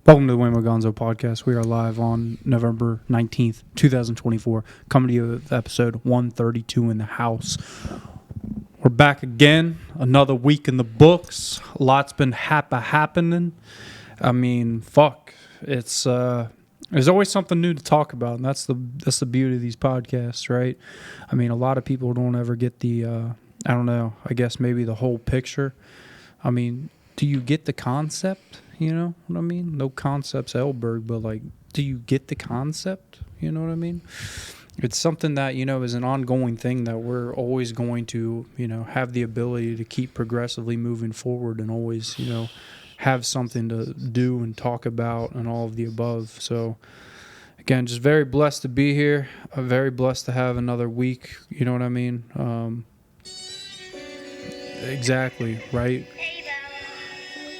Welcome to the Wammo Gonzo podcast. We are live on November 19th, 2024, coming to you with episode 132 in the house. We're back again, another week in the books. A lot's been happening. I mean, fuck. It's there's always something new to talk about, and that's the beauty of these podcasts, right? I mean, a lot of people don't ever get the I don't know, I guess maybe the whole picture. I mean, do you get the concept? You know what I mean? No concepts, Elberg, but like, do you get the concept? You know what I mean? It's something that, you know, is an ongoing thing that we're always going to, you know, have the ability to keep progressively moving forward and always, you know, have something to do and talk about and all of the above. So, again, just very blessed to be here. Very blessed to have another week. You know what I mean? Exactly, right?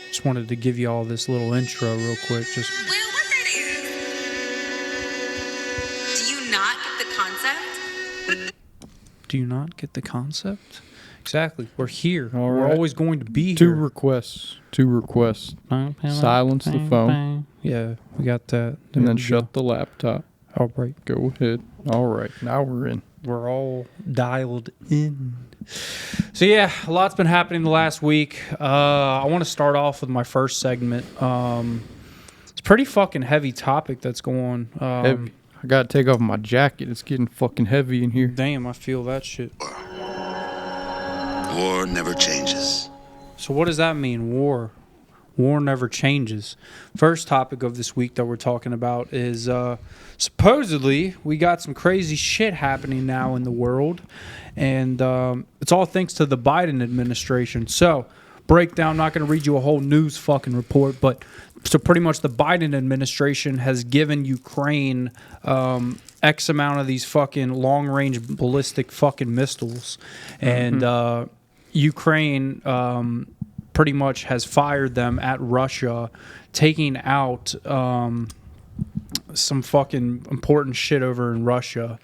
Just wanted to give you all this little intro real quick. Just Will, what that is? Do you not get the concept? do you not get the concept? Exactly. We're here. All We're right. always going to be Two here. requests. Silence the phone. Yeah, we got that. And then we shut the laptop. go. All right. Go ahead. All right. Now we're in. We're all dialed in. So yeah, a lot's been happening the last week. I want to start off with my first segment. It's a pretty fucking heavy topic that's going. Heavy. I gotta take off my jacket. It's getting fucking heavy in here. Damn, I feel that shit. War never changes. So what does that mean? War never changes. First topic of this week that we're talking about is supposedly we got some crazy shit happening now in the world, and it's all thanks to the Biden administration. So breakdown, not going to read you a whole news fucking report, but so pretty much the Biden administration has given Ukraine X amount of these fucking long-range ballistic fucking missiles, and Ukraine pretty much has fired them at Russia, taking out some fucking important shit over in Russia.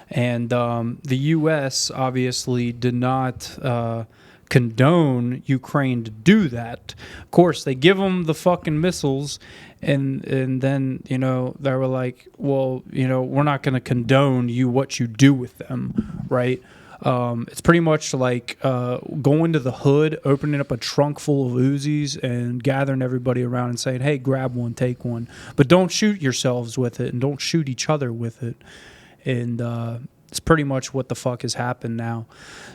And the U.S. obviously did not condone Ukraine to do that. Of course, they give them the fucking missiles, and then, you know, they were like, well, you know, we're not going to condone what you do with them, right? It's pretty much like going to the hood, opening up a trunk full of Uzis and gathering everybody around and saying, hey, grab one, take one. But don't shoot yourselves with it and don't shoot each other with it. And it's pretty much what the fuck has happened now.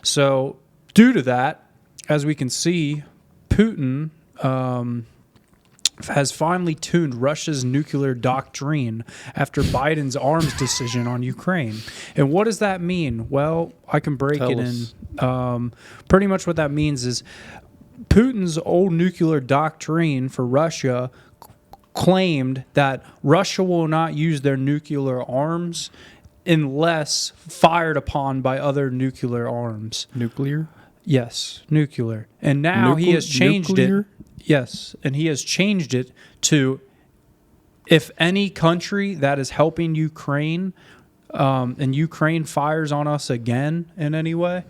So due to that, as we can see, Putin has finally tuned Russia's nuclear doctrine after Biden's arms decision on Ukraine. And what does that mean? Well, I can break Tell it us. in. Pretty much what that means is Putin's old nuclear doctrine for Russia claimed that Russia will not use their nuclear arms unless fired upon by other nuclear arms. Nuclear? Yes, nuclear. And now he has changed nuclear? it. Yes, and he has changed it to if any country that is helping Ukraine and Ukraine fires on us again in any way,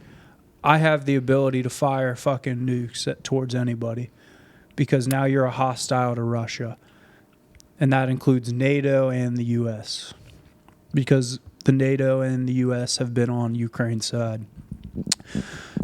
I have the ability to fire fucking nukes towards anybody because now you're a hostile to Russia. And that includes NATO and the U.S. because the NATO and the U.S. have been on Ukraine's side.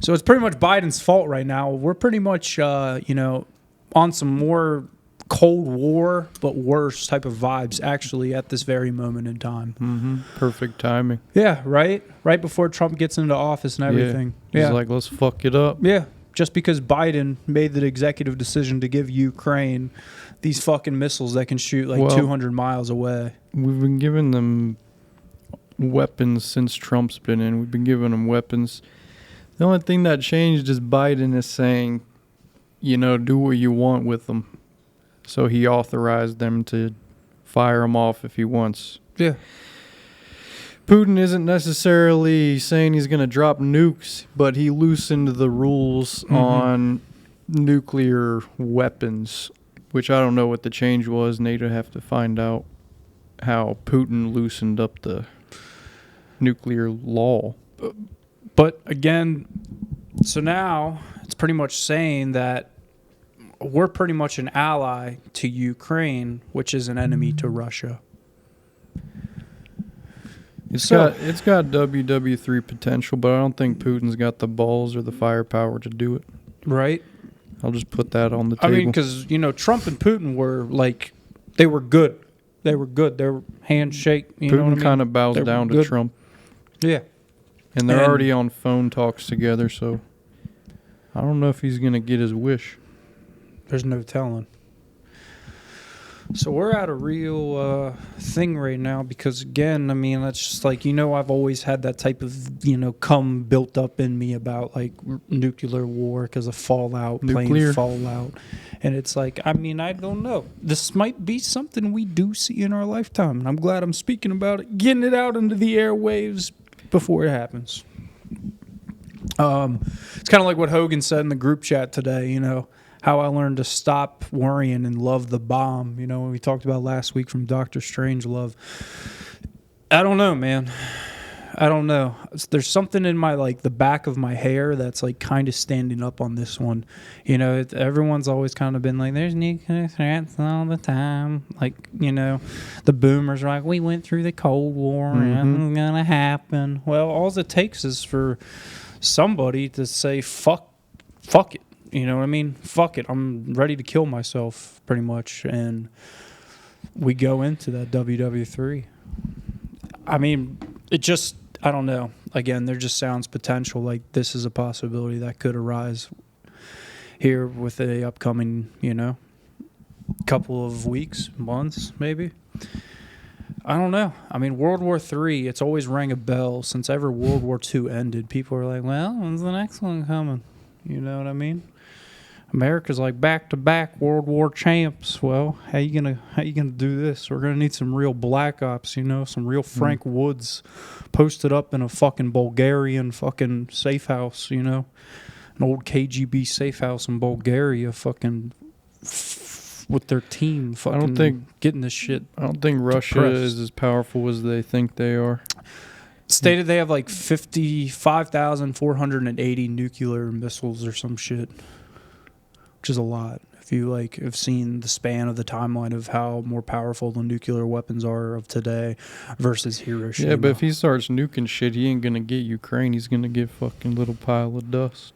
So it's pretty much Biden's fault right now. We're pretty much, you know, on some more Cold War, but worse type of vibes, actually, at this very moment in time. Mm-hmm. Perfect timing. Yeah, right? Right before Trump gets into office and everything. He's like, let's fuck it up. Yeah, just because Biden made the executive decision to give Ukraine these fucking missiles that can shoot like 200 miles away. We've been giving them weapons since Trump's been in. We've been giving them weapons. The only thing that changed is Biden is saying, you know, do what you want with them. So he authorized them to fire them off if he wants. Yeah. Putin isn't necessarily saying he's going to drop nukes, but he loosened the rules on nuclear weapons, which I don't know what the change was. NATO have to find out how Putin loosened up the nuclear law. But again, so now it's pretty much saying that we're pretty much an ally to Ukraine, which is an enemy to Russia. It's got WW3 potential, but I don't think Putin's got the balls or the firepower to do it. Right? I'll just put that on the table. I mean, because, Trump and Putin were they were good. They were good. Their handshake, Putin kind of bows down to Trump. Yeah. And they're already on phone talks together, so I don't know if he's going to get his wish. There's no telling. So we're at a real thing right now because, again, I mean, that's just I've always had that type of, come built up in me about, nuclear war because of fallout, playing fallout. And it's I don't know. This might be something we do see in our lifetime. And I'm glad I'm speaking about it, getting it out into the airwaves before it happens. It's kind of like what Hogan said in the group chat today, how I learned to stop worrying and love the bomb, when we talked about last week from Dr. Strangelove. I don't know, man. I don't know. There's something in my, the back of my hair that's, kind of standing up on this one. Everyone's always kind of been there's nuclear threats all the time. The boomers are we went through the Cold War and nothing's going to happen. Well, all it takes is for somebody to say, fuck it. You know what I mean? Fuck it. I'm ready to kill myself, pretty much. And we go into that WW3. I mean, I don't know. Again, there just sounds potential this is a possibility that could arise here with the upcoming, couple of weeks, months, maybe. I don't know. I mean, World War III, it's always rang a bell. Since ever World War II ended, people are well, when's the next one coming? You know what I mean? America's back-to-back World War champs. Well, how you gonna do this? We're gonna need some real black ops, some real Frank Woods posted up in a fucking Bulgarian fucking safe house, an old KGB safe house in Bulgaria, fucking with their team, fucking getting this shit. I don't think Russia is as powerful as they think they are. Stated they have 55,480 nuclear missiles or some shit. Which is a lot. If you have seen the span of the timeline of how more powerful the nuclear weapons are of today versus Hiroshima. Yeah, but if he starts nuking shit, he ain't gonna get Ukraine. He's gonna get fucking little pile of dust.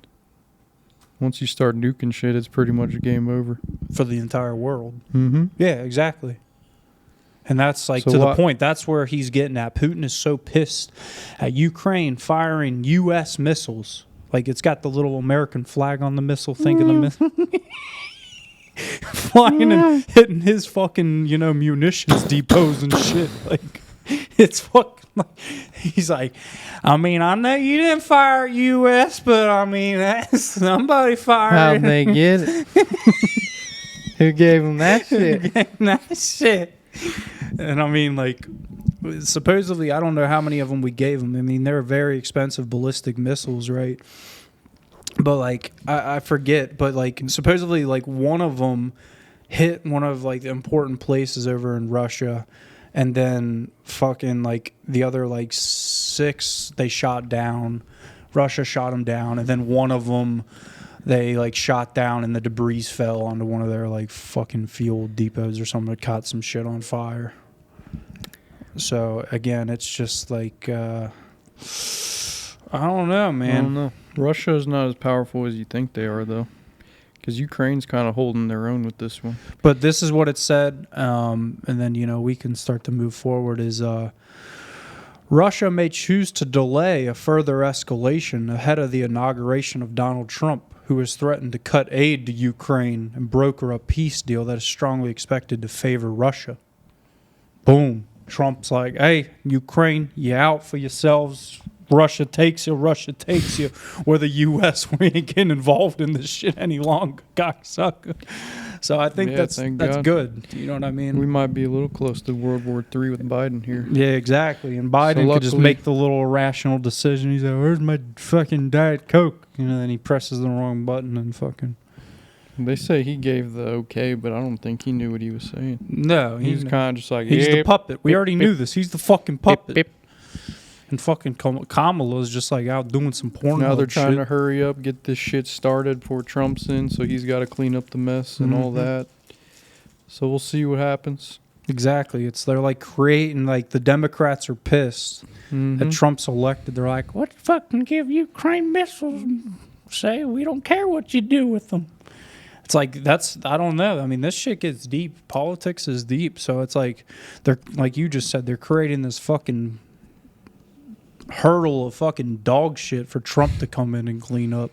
Once you start nuking shit, it's pretty much game over for the entire world. Mm-hmm. Yeah, exactly. And that's the point. That's where he's getting at. Putin is so pissed at Ukraine firing U.S. missiles. It's got the little American flag on the missile, think of the missile. Flying and hitting his fucking, munitions depots and shit. It's fucking, he's I know you didn't fire U.S., but somebody fired. How'd they get it? Who gave them that shit? And supposedly, I don't know how many of them we gave them. They're very expensive ballistic missiles, right? But I forget. But supposedly, one of them hit one of the important places over in Russia, and then fucking the other 6 they shot down. Russia shot them down, and then one of them they shot down, and the debris fell onto one of their fucking fuel depots or something. That caught some shit on fire. So again, it's just I don't know, man. I don't know. Russia's not as powerful as you think they are, though, because Ukraine's kind of holding their own with this one. But this is what it said, and then we can start to move forward. Is Russia may choose to delay a further escalation ahead of the inauguration of Donald Trump, who has threatened to cut aid to Ukraine and broker a peace deal that is strongly expected to favor Russia. Boom. Trump's hey, Ukraine, you out for yourselves. Russia takes you. We're the U.S. We ain't getting involved in this shit any longer, cocksucker. So I think that's good. You know what I mean? We might be a little close to World War III with Biden here. Yeah, exactly. And Biden could just make the little irrational decision. He's where's my fucking Diet Coke? Then he presses the wrong button and fucking... They say he gave the okay, but I don't think he knew what he was saying. No. He's kind of just he's the puppet. We already knew this. He's the fucking puppet. And fucking Kamala's just like out doing some porn. Now they're trying shit. to hurry up, get this shit started before Trump's in, so he's got to clean up the mess and all that. So we'll see what happens. Exactly. They're like creating, like, the Democrats are pissed that Trump's elected. They're like, what fucking give Ukraine missiles? Say we don't care what you do with them. It's like, I don't know. I mean, this shit gets deep. Politics is deep. So it's like, they're, like you just said, they're creating this fucking hurdle of fucking dog shit for Trump to come in and clean up.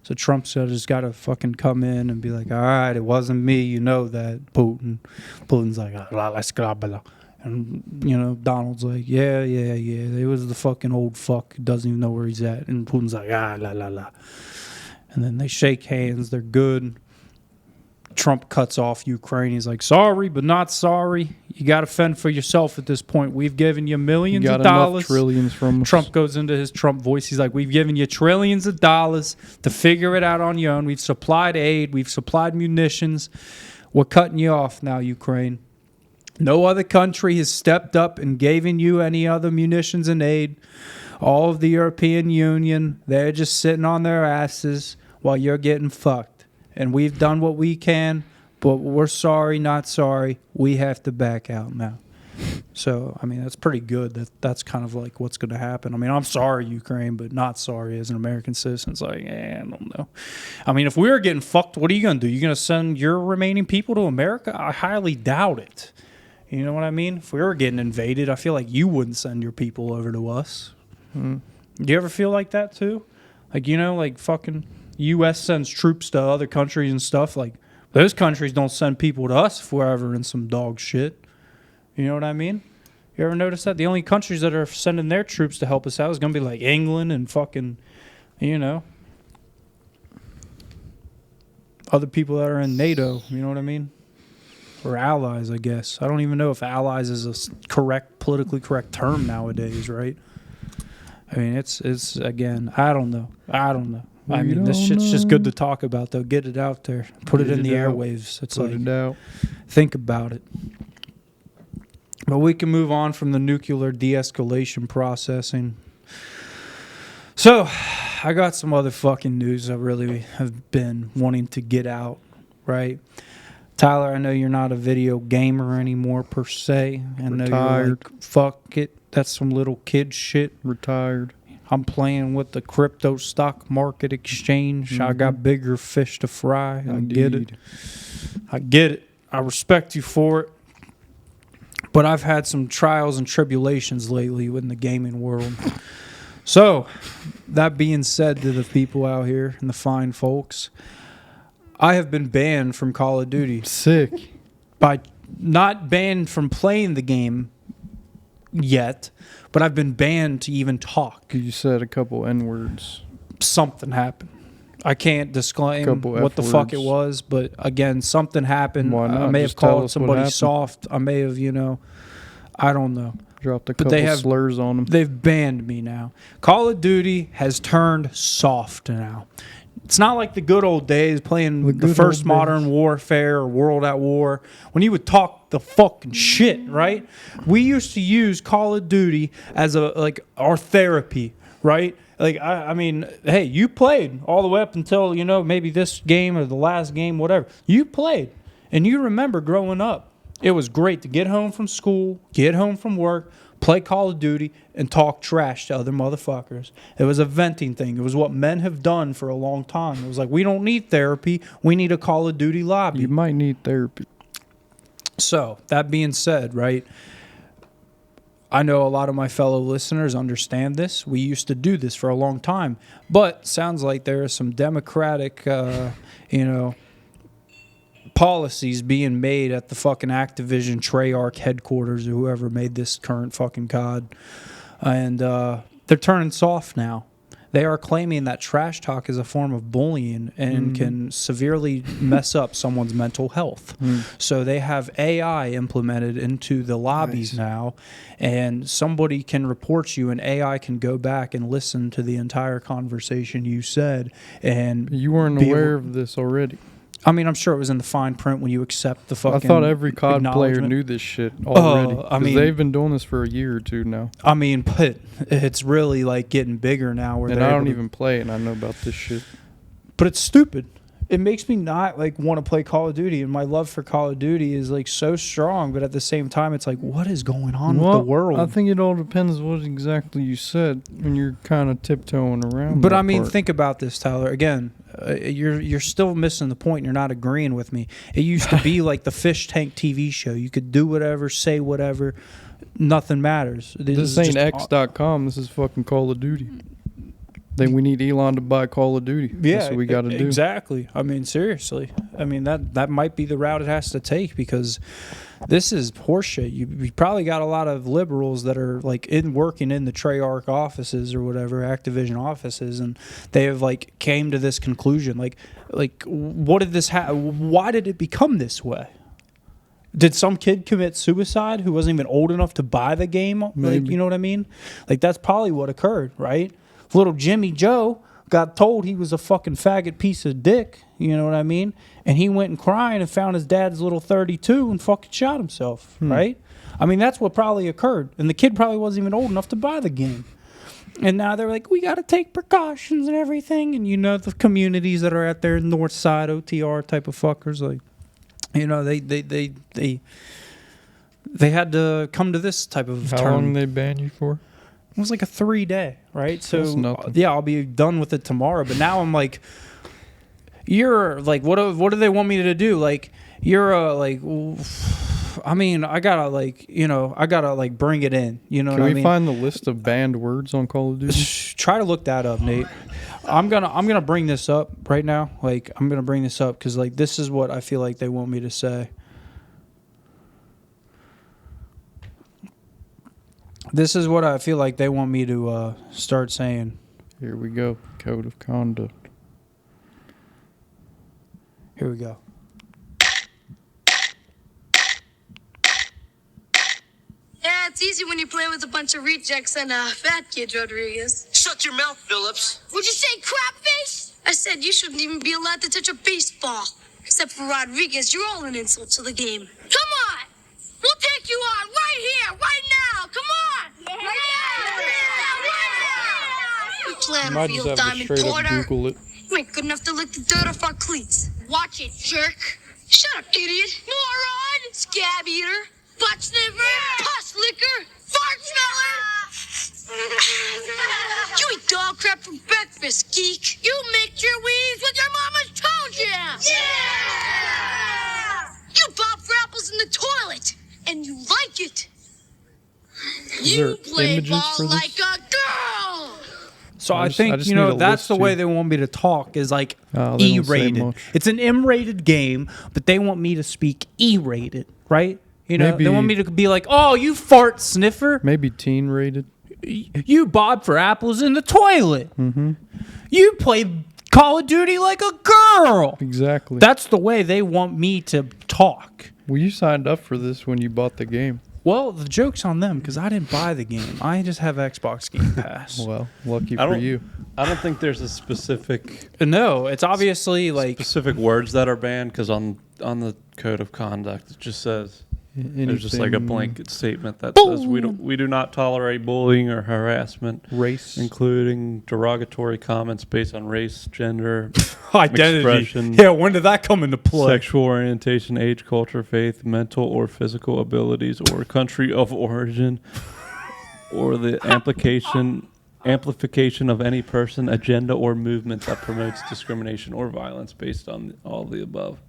So Trump said just got to fucking come in and be like, all right, it wasn't me. You know that, Putin. Putin's like, let's go. And, you know, Donald's like, yeah. It was the fucking old fuck who doesn't even know where he's at. And Putin's like, la. And then they shake hands. They're good. Trump cuts off Ukraine. He's like, sorry, but not sorry. You got to fend for yourself at this point. We've given you millions of dollars. Trillions from us. Trump goes into his Trump voice. He's like, we've given you trillions of dollars to figure it out on your own. We've supplied aid. We've supplied munitions. We're cutting you off now, Ukraine. No other country has stepped up and given you any other munitions and aid. All of the European Union, they're just sitting on their asses while you're getting fucked. And we've done what we can, but we're sorry, not sorry. We have to back out now. So, I mean, that's pretty good. That's kind of like what's going to happen. I mean, I'm sorry, Ukraine, but not sorry as an American citizen. It's like, I don't know. I mean, if we were getting fucked, what are you going to do? You going to send your remaining people to America? I highly doubt it. You know what I mean? If we were getting invaded, I feel like you wouldn't send your people over to us. Do you ever feel like that too? Like, you know, like fucking U.S. sends troops to other countries and stuff. Like, those countries don't send people to us if we're ever in some dog shit. You know what I mean? You ever notice that? The only countries that are sending their troops to help us out is going to be like England and fucking, you know, other people that are in NATO. You know what I mean? Or allies, I guess. I don't even know if allies is a politically correct term nowadays, right? I mean, it's again, I don't know. I mean, this shit's just good to talk about, though. Get it out there. Put it in the airwaves. It's like, think about it. But we can move on from the nuclear de-escalation processing. So, I got some other fucking news I really have been wanting to get out, right? Tyler, I know you're not a video gamer anymore, per se. I know you're like, fuck it. That's some little kid shit. Retired. I'm playing with the crypto stock market exchange. I got bigger fish to fry. Indeed. I get it. I respect you for it. But I've had some trials and tribulations lately in the gaming world. So, that being said to the people out here and the fine folks, I have been banned from Call of Duty. Sick. By not banned from playing the game yet, but I've been banned to even talk. You said a couple N-words. Something happened. I can't disclaim what the fuck it was, but again, something happened. Why not? I may Just have tell called us what somebody happened. soft. I may have, you know, I don't know. Dropped a couple slurs on them. They've banned me now. Call of Duty has turned soft now. It's not like the good old days playing the first Modern Warfare or World at War when you would talk the fucking shit, right? We used to use Call of Duty as our therapy, right? Like, I mean, hey, you played all the way up until, you know, maybe this game or the last game, whatever. You played, and you remember growing up. It was great to get home from school, get home from work, play Call of Duty, and talk trash to other motherfuckers. It was a venting thing. It was what men have done for a long time. It was like, we don't need therapy. We need a Call of Duty lobby. You might need therapy. So, that being said, right, I know a lot of my fellow listeners understand this. We used to do this for a long time. But sounds like there are some democratic, policies being made at the fucking Activision Treyarch headquarters or whoever made this current fucking COD. And they're turning soft now. They are claiming that trash talk is a form of bullying and can severely mess up someone's mental health. So they have AI implemented into the lobbies now, and somebody can report you, and AI can go back and listen to the entire conversation you said. And you weren't aware of this already. I mean, I'm sure it was in the fine print when you accept the fucking. I thought every COD player acknowledgement. knew this shit already. I 'cause mean- they've been doing this for a year or two now. I mean, but it's really like getting bigger now. Where And they're I don't able to- even play, and I know about this shit. But it's stupid. It makes me not like want to play Call of Duty, and my love for Call of Duty is like so strong. But at the same time, it's like, what is going on with the world? I think it all depends what exactly you said when you're kind of tiptoeing around. But that I mean, part. think about this, Tyler. Again, you're still missing the point. You're not agreeing with me. It used to be like the Fish Tank TV show. You could do whatever, say whatever, nothing matters. This ain't X.com. This is fucking Call of Duty. Then we need Elon to buy Call of Duty. That's what we got to do. Exactly. I mean, seriously. I mean, that might be the route it has to take because this is horseshit. You probably got a lot of liberals that are like working in the Treyarch offices or whatever, Activision offices, and they have like came to this conclusion. Like what did this why did it become this way? Did some kid commit suicide who wasn't even old enough to buy the game? Maybe. Like, you know what I mean? Like, that's probably what occurred, right? Little Jimmy Joe got told he was a fucking faggot piece of dick, you know what I mean? And he went and crying and found his dad's little 32 and fucking shot himself, right? I mean, that's what probably occurred. And the kid probably wasn't even old enough to buy the game. And now they're like, we got to take precautions and everything. And, you know, the communities that are out there, north side, OTR type of fuckers, like, you know, they had to come to this type of How term. long they ban you for? It was like a 3-day, right? So That's nothing. yeah, I'll be done with it tomorrow. But now I'm like, you're like, what do they want me to do? Like, you're like, I mean, I gotta like, you know, I gotta like bring it in. You know Can what we I mean? find the list of banned words on Call of Duty? Try to look that up, Nate. I'm gonna bring this up right now. Like, I'm gonna bring this up because like this is what I feel like they want me to say. This is what I feel like they want me to start saying. Here we go. Code of conduct. Here we go. Yeah, it's easy when you play with a bunch of rejects and fat kids, Rodriguez. Shut your mouth, Phillips. Would you say crapface? I said you shouldn't even be allowed to touch a baseball. Except for Rodriguez, you're all an insult to the game. Come on! We'll take you on right here, right now! Come on! Right now! You plan Might to just field have to Diamond straight up Porter. Google it. You ain't good enough to lick the dirt off our cleats. Watch it, jerk. Shut up, idiot. Moron. Scab eater. Butt sniffer. Pus licker. Fart smeller. You eat dog crap for breakfast, geek. You mix your weeds with your mama's toe jam. Yeah! You bob for apples in the toilet, and you like it. Is You there play images ball for this? like a girl. So I I just think, you need know, a that's list the way too. they want me to talk is like They don't say E-rated. much. It's an M-rated game, but they want me to speak E-rated, right? You know, they want me to be like, oh, you fart sniffer. Maybe teen rated. You bob for apples in the toilet. Mm-hmm. You play Call of Duty like a girl. Exactly. That's the way they want me to talk. Well, you signed up for this when you bought the game. Well, the joke's on them because I didn't buy the game. I just have Xbox Game Pass. Well, lucky I for don't- you. I don't think there's a specific No, it's obviously like words that are banned because on the code of conduct it just says there's just like a Anything blanket statement that says we do not tolerate bullying or harassment, race. including derogatory comments based on race, gender, identity. expression, Yeah, when did that come into play? sexual orientation, age, culture, faith, mental or physical abilities, or country of origin, or the amplification of any person, agenda, or movement that promotes discrimination or violence based on all the above.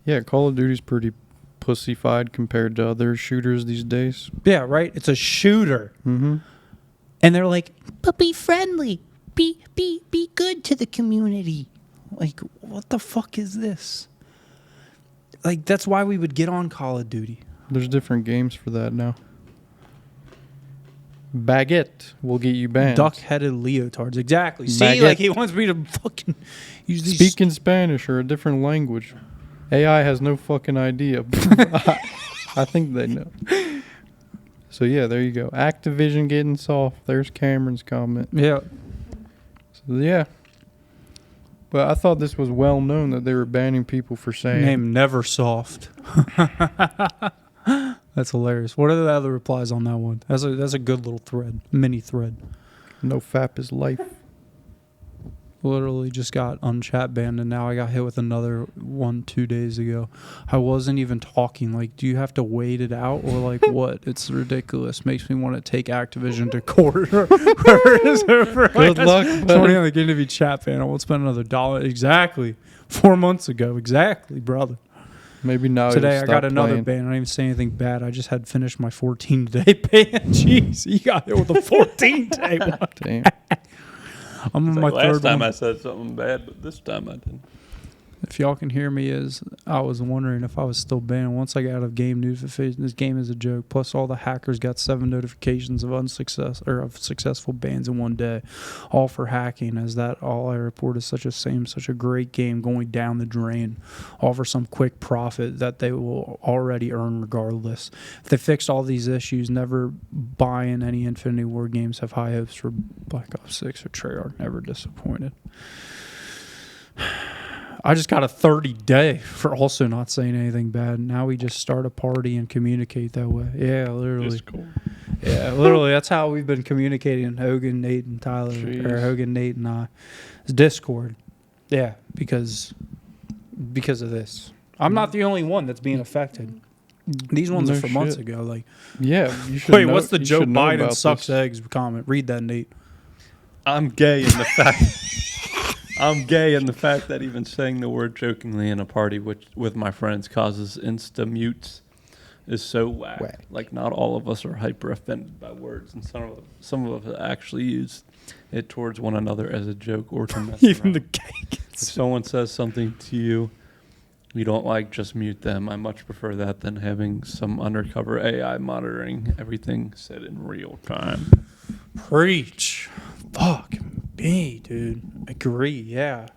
Yeah, Call of Duty's pretty pussyfied compared to other shooters these days. Yeah, right. It's a shooter, Mm-hmm. and they're like, "But be friendly, be good to the community." Like, what the fuck is this? Like, that's why we would get on Call of Duty. There's different games for that now. Baguette will get you banned. Duck-headed leotards. Exactly. See, Baguette. like he wants me to fucking use these. Speak in Spanish or a different language. AI has no fucking idea. I think they know. So yeah, there you go. Activision getting soft. There's Cameron's comment. Yeah. So yeah. But I thought this was well known that they were banning people for saying Name Neversoft. That's hilarious. What are the other replies on that one? That's a good little thread, mini thread. no fap is life. Literally just got unchat banned, and now I got hit with another one 2 days ago. I wasn't even talking. Like, do you have to wait it out or like what? It's ridiculous. Makes me want to take Activision to court or whoever it is over. Good luck, Somebody buddy. on the game to be chat ban. I won't spend another $1. Exactly. 4 months ago. Exactly, brother. Maybe now Today you'll I got stop another playing. ban. I didn't even say anything bad. I just had finished my 14-day ban. Jeez, you got hit with a 14-day one. Damn. I'm on It's my like last third time one. I said something bad, but this time I didn't. If y'all can hear me, is I was wondering if I was still banned. Once I got out of game notification, this game is a joke. Plus, all the hackers got 7 notifications of successful bans in one day, all for hacking. As that all I report is such a great game going down the drain, all for some quick profit that they will already earn regardless. If they fixed all these issues, never buying any Infinity War games. Have high hopes for Black Ops 6 or Treyarch. Never disappointed. I just got a 30-day for also not saying anything bad. Now we just start a party and communicate that way. Yeah, literally. Discord. Yeah, literally. That's how we've been communicating. Hogan, Nate, and Tyler. Jeez. Or Hogan, Nate, and I. It's Discord. Yeah, because of this. I'm not the only one that's being affected. These ones No are from months shit. ago. Like, Yeah, you should wait, know- what's the you Joe should know Biden about sucks this. eggs comment? Read that, Nate. I'm gay in the fact. I'm gay in the fact that even saying the word jokingly in a party with my friends causes insta mutes is so whack. Whack. Like, not all of us are hyper offended by words, and some of us actually use it towards one another as a joke or to mess Even around. the cake. If someone says something to you you don't like, just mute them. I much prefer that than having some undercover AI monitoring everything said in real time. Preach. Fuck me, dude. Agree, yeah.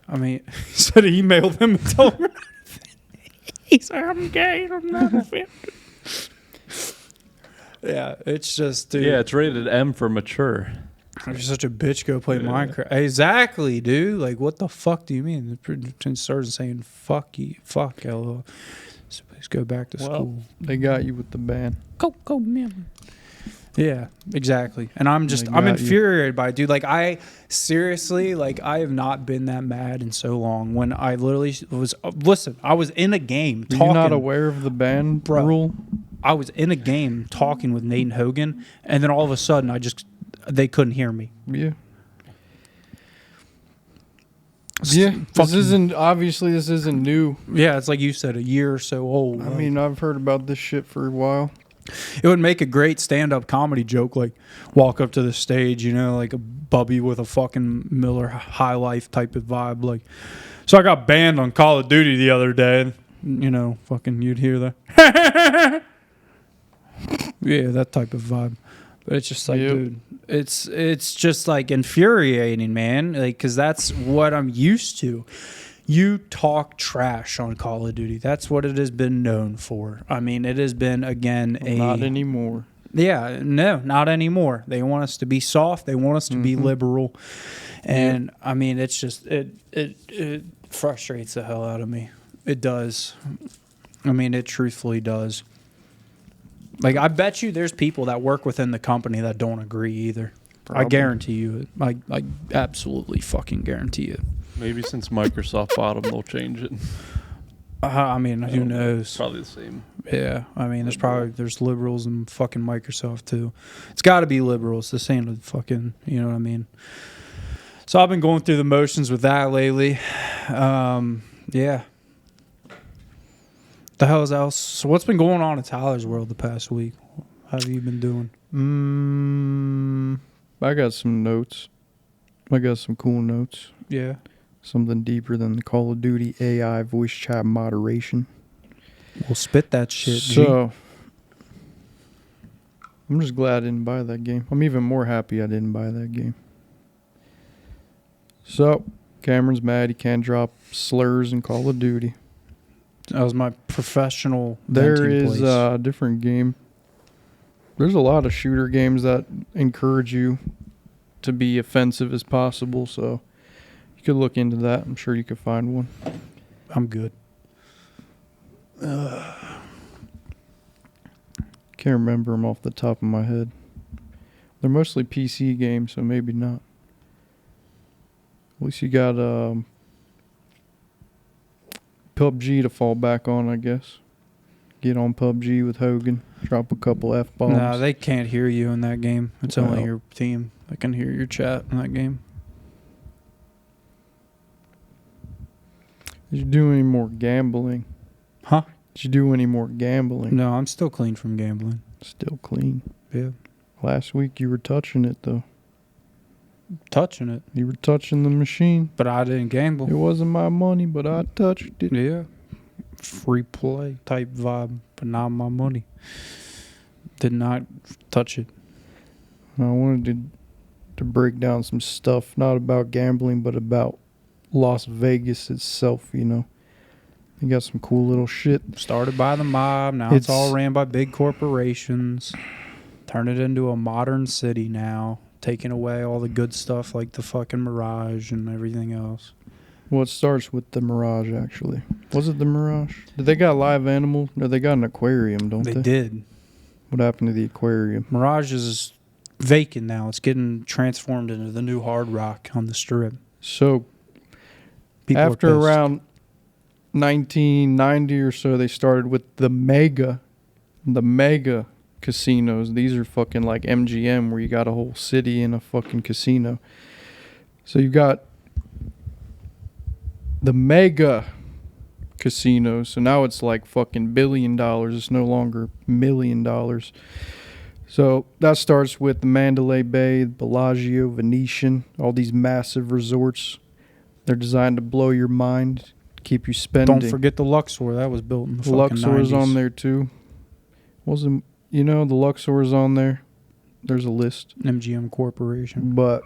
I mean, he said he emailed them and told them. He said, I'm gay. I'm not offended. Yeah, it's just, dude. Yeah, it's rated M for mature. You're such a bitch. Go play Minecraft. Exactly, dude. Like, what the fuck do you mean? The starts saying, fuck you. Fuck, LOL. So please go back to school. They got you with the ban. Go, man. Yeah, exactly. And I'm They I'm got you. infuriated by it, dude. Like, I seriously, like, I have not been that mad in so long. When I literally was, listen, I was in a game Are talking. you not aware of the ban Bro. rule? I was in a game talking with Nate and Hogan, and then all of a sudden, they couldn't hear me. Yeah. Yeah, this fucking- isn't new. Yeah, it's like you said, a year or so old. I Like, mean, I've heard about this shit for a while. it would make a great stand-up comedy joke, like walk up to the stage, you know, like a bubby with a fucking Miller High Life type of vibe. Like, so I got banned on Call of Duty the other day. You know, fucking, you'd hear that. Yeah, that type of vibe. But it's just like, Yep. dude, it's just like infuriating, man. Like, because that's what I'm used to. You talk trash on Call of Duty. That's what it has been known for. I mean, it has been, again, Not anymore. Yeah, no, not anymore. They want us to be soft. They want us to be liberal. And, I mean, it's just, it frustrates the hell out of me. It does. I mean, it truthfully does. Like, I bet you there's people that work within the company that don't agree either. I Probably. guarantee you it. I absolutely fucking guarantee it. Maybe since Microsoft bought them, they'll change it. I mean, who knows? Probably the same. Yeah, I mean, there's liberals in fucking Microsoft too. It's got to be liberals. This ain't a fucking, you know what I mean? So I've been going through the motions with that lately. Yeah. The hell is else? So what's been going on in Tyler's world the past week? How have you been doing? I got some notes. I got some cool notes. Yeah. Something deeper than the Call of Duty AI voice chat moderation. Well, spit that shit. G. So, I'm just glad I didn't buy that game. I'm even more happy I didn't buy that game. So, Cameron's mad he can't drop slurs in Call of Duty. That was my professional. There venting is place. a different game. There's a lot of shooter games that encourage you to be offensive as possible, so you could look into that. I'm sure you could find one. I'm good. Can't remember them off the top of my head. They're mostly PC games, so maybe not. At least you got PUBG to fall back on, I guess. Get on PUBG with Hogan. Drop a couple F-bombs. No, they can't hear you in that game. It's only Well. your team that can hear your chat in that game. Did you do any more gambling? Huh? Did you do any more gambling? No, I'm still clean from gambling. Still clean. Yeah. Last week you were touching it, though. Touching it. You were touching the machine. But I didn't gamble. It wasn't my money, but I touched it. Yeah. Free play type vibe, but not my money. Did not touch it. I wanted to break down some stuff, not about gambling, but about Las Vegas itself, you know. They got some cool little shit. Started by the mob. Now it's all It's- ran by big corporations. Turn it into a modern city now. Taking away all the good stuff like the fucking Mirage and everything else. Well, it starts with the Mirage, actually. Was it the Mirage? Did they got live animals? No, they got an aquarium, don't they? They did. What happened to the aquarium? Mirage is vacant now. It's getting transformed into the new Hard Rock on the Strip. So, People are after pissed. around 1990 or so, they started with the mega casinos. These are fucking like MGM, where you got a whole city in a fucking casino. So you got the mega casinos. So now it's like fucking $1 billion. It's no longer $1 million. So that starts with the Mandalay Bay, Bellagio, Venetian, all these massive resorts. They're designed to blow your mind, keep you spending. Don't forget the Luxor. That was built in the The fucking Luxor's 90s. on there too. Wasn't the Luxor's on there? There's a list. MGM Corporation. But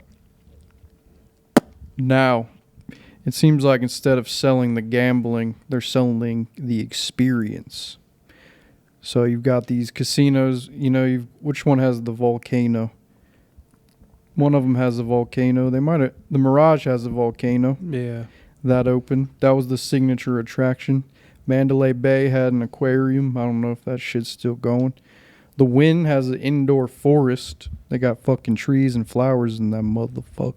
now it seems like instead of selling the gambling, they're selling the experience. So you've got these casinos, which one has the volcano? One of them has a volcano. The Mirage has a volcano. Yeah. That opened. That was the signature attraction. Mandalay Bay had an aquarium. I don't know if that shit's still going. The Wynn has an indoor forest. They got fucking trees and flowers in that motherfucker.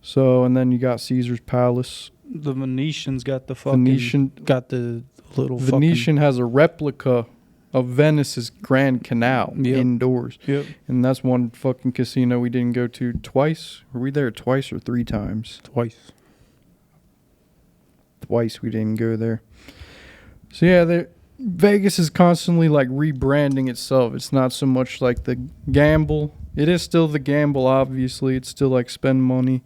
So, and then you got Caesar's Palace. The Venetian's got the fucking... Venetian Got the little Venetian has a replica of Venice's Grand Canal indoors. Yep. And that's one fucking casino we didn't go to twice. Were we there twice or 3 times? Twice. Twice we didn't go there. So yeah, Vegas is constantly like rebranding itself. It's not so much like the gamble. It is still the gamble, obviously. It's still like spend money,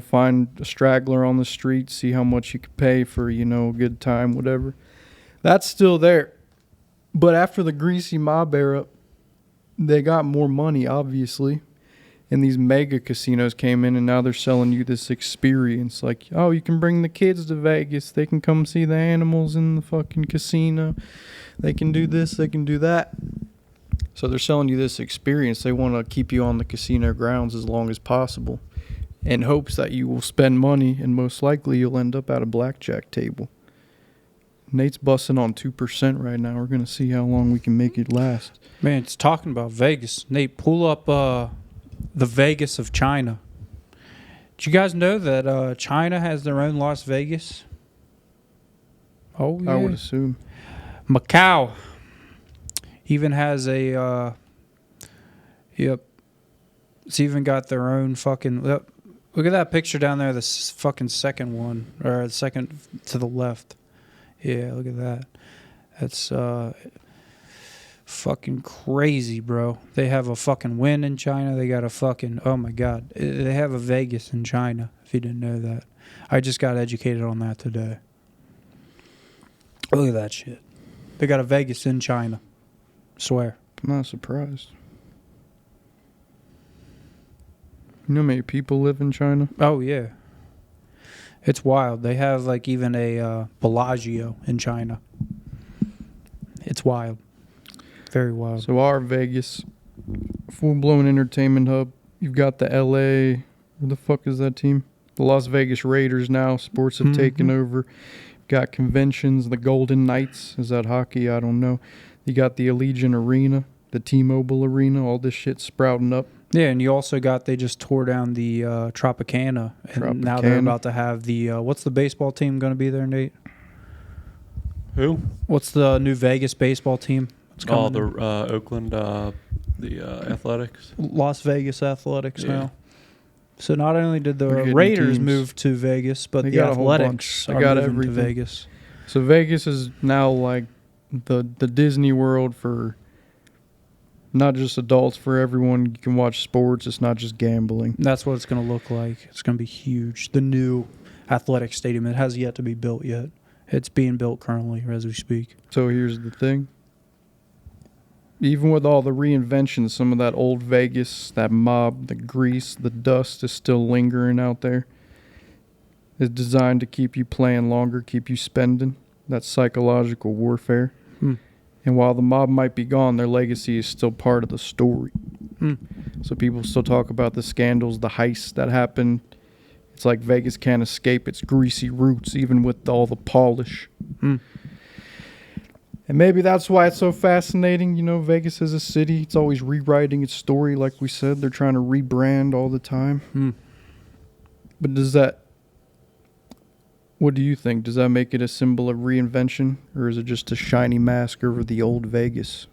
find a straggler on the street, see how much you could pay for, a good time, whatever. That's still there. But after the greasy mob era, they got more money, obviously. And these mega casinos came in, and now they're selling you this experience. Like, oh, you can bring the kids to Vegas. They can come see the animals in the fucking casino. They can do this. They can do that. So they're selling you this experience. They want to keep you on the casino grounds as long as possible in hopes that you will spend money, and most likely you'll end up at a blackjack table. Nate's busting on 2% right now. We're going to see how long we can make it last. Man, it's talking about Vegas. Nate, pull up the Vegas of China. Did you guys know that China has their own Las Vegas? Oh, yeah. I would assume. Macau even has a... Yep. It's even got their own fucking... Look at that picture down there, the fucking second one. Or the second to the left. Yeah, look at that. That's fucking crazy, bro. They have a fucking Wynn in China. They got a fucking... Oh, my God. They have a Vegas in China, if you didn't know that. I just got educated on that today. Look at that shit. They got a Vegas in China. Swear. I'm not surprised. You know how many people live in China? Oh, yeah. It's wild. They have, like, even a Bellagio in China. It's wild. Very wild. So our Vegas, full-blown entertainment hub. You've got the LA... Where the fuck is that team? the Las Vegas Raiders now. Sports have taken over. Got conventions, the Golden Knights. Is that hockey? I don't know. You got the Allegiant Arena, the T-Mobile Arena, all this shit sprouting up. Yeah, and you also got, they just tore down the Tropicana. And now they're about to have the, what's the baseball team going to be there, Nate? Who? What's the new Vegas baseball team? Oh, the Oakland, the Athletics. Las Vegas Athletics Yeah. now. So not only did the They're getting Raiders teams. move to Vegas, but They the got a whole Athletics bunch. They are got moving everything. to Vegas. So Vegas is now like the Disney World for not just adults, for everyone. You can watch sports. It's not just gambling. That's what it's going to look like. It's going to be huge. The new athletic stadium, it has yet to be built yet. It's being built currently as we speak. So here's the thing. Even with all the reinventions, some of that old Vegas, that mob, the grease, the dust is still lingering out there. It's designed to keep you playing longer, keep you spending. That's psychological warfare. And while the mob might be gone, their legacy is still part of the story. So people still talk about the scandals, the heists that happened. It's like Vegas can't escape its greasy roots, even with all the polish. And maybe that's why it's so fascinating. You know, Vegas as a city, it's always rewriting its story. Like we said, they're trying to rebrand all the time. But does that, what do you think? Does that make it a symbol of reinvention? Or is it just a shiny mask over the old Vegas?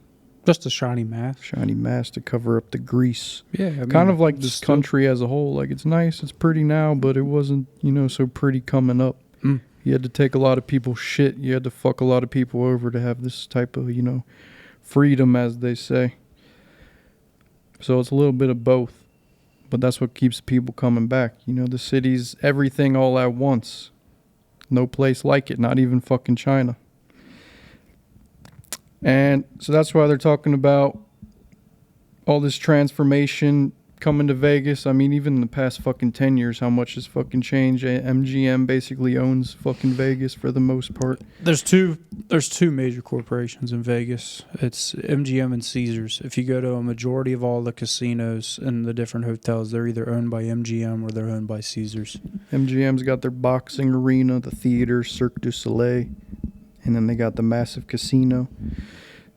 Just a shiny mask. Shiny mask to cover up the grease. Yeah. I mean, Kind of like this still- country as a whole. Like, it's nice, it's pretty now, but it wasn't, you know, so pretty coming up. You had to take a lot of people's shit. You had to fuck a lot of people over to have this type of, you know, freedom, as they say. So it's a little bit of both. But that's what keeps people coming back. You know, the city's everything all at once. No place like it, not even fucking China. And so that's why they're talking about all this transformation coming to Vegas. I mean, even in the past fucking 10 years, how much has fucking changed? MGM basically owns fucking Vegas for the most part. There's two major corporations in Vegas. It's MGM and Caesars. If you go to a majority of all the casinos and the different hotels, they're either owned by MGM or they're owned by Caesars. MGM's got their boxing arena, the theater, Cirque du Soleil, and then they got the massive casino.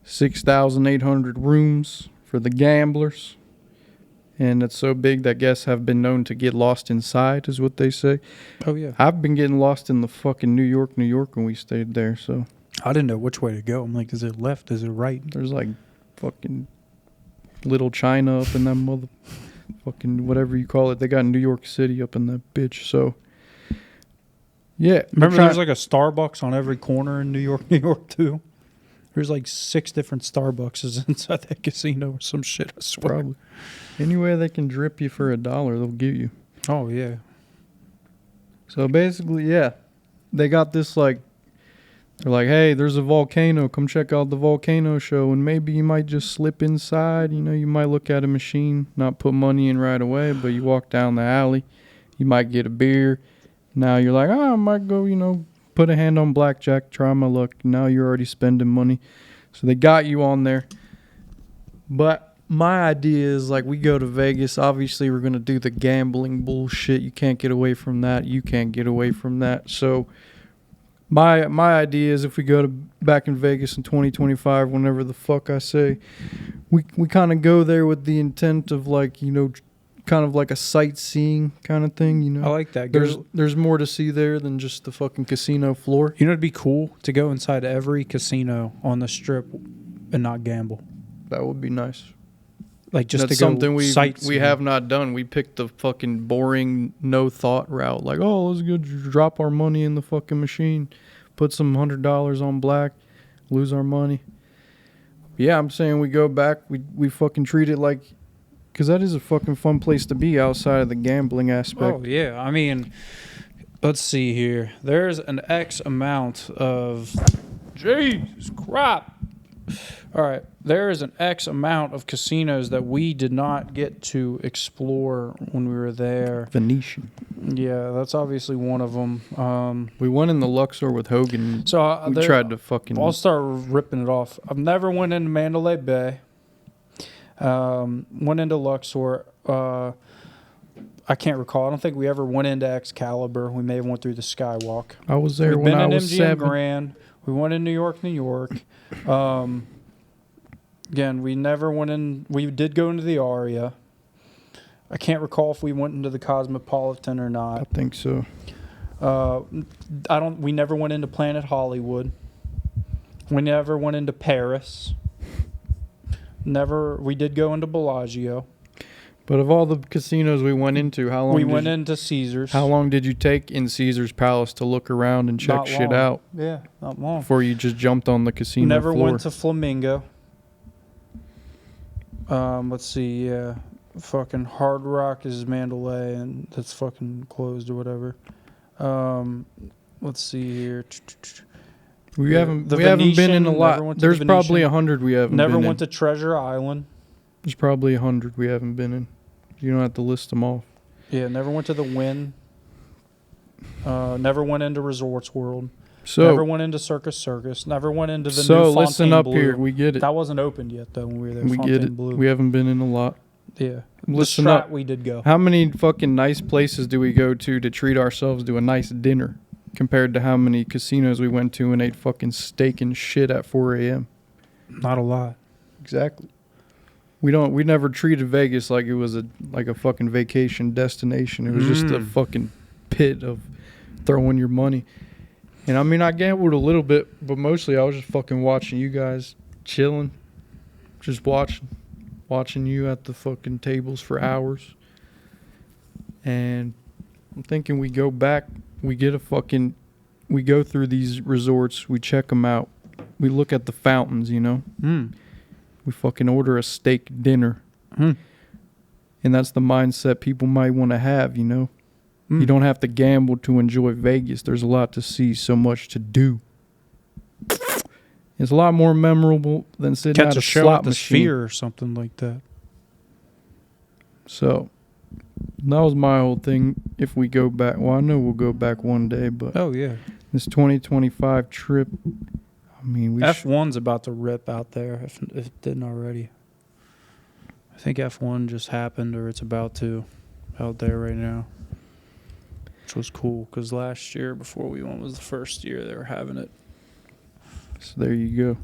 6,800 rooms for the gamblers. And it's so big that guests have been known to get lost inside, is what they say. Oh, yeah. I've been getting lost in the fucking New York when we stayed there, so. I didn't know which way to go. I'm like, is it left? Is it right? There's like fucking Little China up in that mother... fucking whatever you call it. They got New York City up in that bitch, so... Yeah. Remember there's like a Starbucks on every corner in New York, too? There's like 6 different Starbucks inside that casino or some shit, I swear. Probably. Anywhere they can drip you for $1, they'll give you. Oh, yeah. So basically, yeah, they got this like, they're like, hey, there's a volcano. Come check out the volcano show. And maybe you might just slip inside. You know, you might look at a machine, not put money in right away, but you walk down the alley. You might get a beer. Now you're like, I might go, you know, put a hand on blackjack, try my luck. Now you're already spending money. So they got you on there. But my idea is, like, we go to Vegas. Obviously, we're going to do the gambling bullshit. You can't get away from that. You can't get away from that. So my idea is, if we go to back in Vegas in 2025, whenever the fuck I say, we kind of go there with the intent of, like, you know, kind of like a sightseeing kind of thing, you know. I like that. There's more to see there than just the fucking casino floor. You know, it'd be cool to go inside every casino on the strip and not gamble. That would be nice. Like, just That's to go something we sightseeing. have not done. We picked the fucking boring, no thought route. Like, oh, let's go drop our money in the fucking machine, put some $100 on black, lose our money. Yeah, I'm saying we go back. We fucking treat it like, because that is a fucking fun place to be outside of the gambling aspect. Oh, yeah. I mean, let's see here. There's an X amount of... Jesus crap. All right. There is an X amount of casinos that we did not get to explore when we were there. Venetian. Yeah, that's obviously one of them. We went in the Luxor with Hogan. So We tried to fucking... I'll start ripping it off. I've never went into Mandalay Bay. Went into Luxor. I can't recall. I don't think we ever went into Excalibur. We may have went through the Skywalk. I was there We've when been I in was MGM 7. Grand. We went in New York, New York. Again, we never went in. We did go into the Aria. I can't recall if we went into the Cosmopolitan or I not. think so. We never went into Planet Hollywood. We never went into Paris. We did go into Bellagio. But of all the casinos we went into, how long We went into Caesars. How long did you take in Caesar's Palace to look around and check Not shit long. out Yeah, not long. before you just jumped on the casino Never floor? went to Flamingo. Let's see, yeah. Fucking Hard Rock is Mandalay, and that's fucking closed or whatever. Let's see here. We haven't The been in Venetian, a never lot. went to There's the probably Venetian. 100 we haven't Never been went in. to Treasure Island. There's probably 100 we haven't been in. You don't have to list them off. Yeah, never went to the Wynn. Never went into Resorts World. So Never went into Circus. Never went into the so new listen Fontaine up Blue. here. We get it. That wasn't opened yet though when we were there. We Fontaine get it. Blue. We haven't been in a lot. Yeah. Listen the Strat up. we did go. How many fucking nice places do we go to treat ourselves to a nice dinner compared to how many casinos we went to and ate fucking steak and shit at 4 a.m.? Not a lot. Exactly. We never treated Vegas like it was a fucking vacation destination. It was just a fucking pit of throwing your money. And I mean, I gambled a little bit, but mostly I was just fucking watching you guys chilling, just watching you at the fucking tables for hours. And I'm thinking we go back, we go through these resorts, we check them out, we look at the fountains, you know. We fucking order a steak dinner. And that's the mindset people might want to have, you know. You don't have to gamble to enjoy Vegas. There's a lot to see, so much to do. It's a lot more memorable than sitting Catch at a a show slot at the machine. Sphere or something like that. So that was my whole thing. If we go back, well, I know we'll go back one day, but Oh yeah. this 2025 trip, I mean, we F1's about to rip out there if it didn't already. I think F1 just happened or it's about to out there right now. Which was cool because last year before we went was the first year they were having it. so there you go.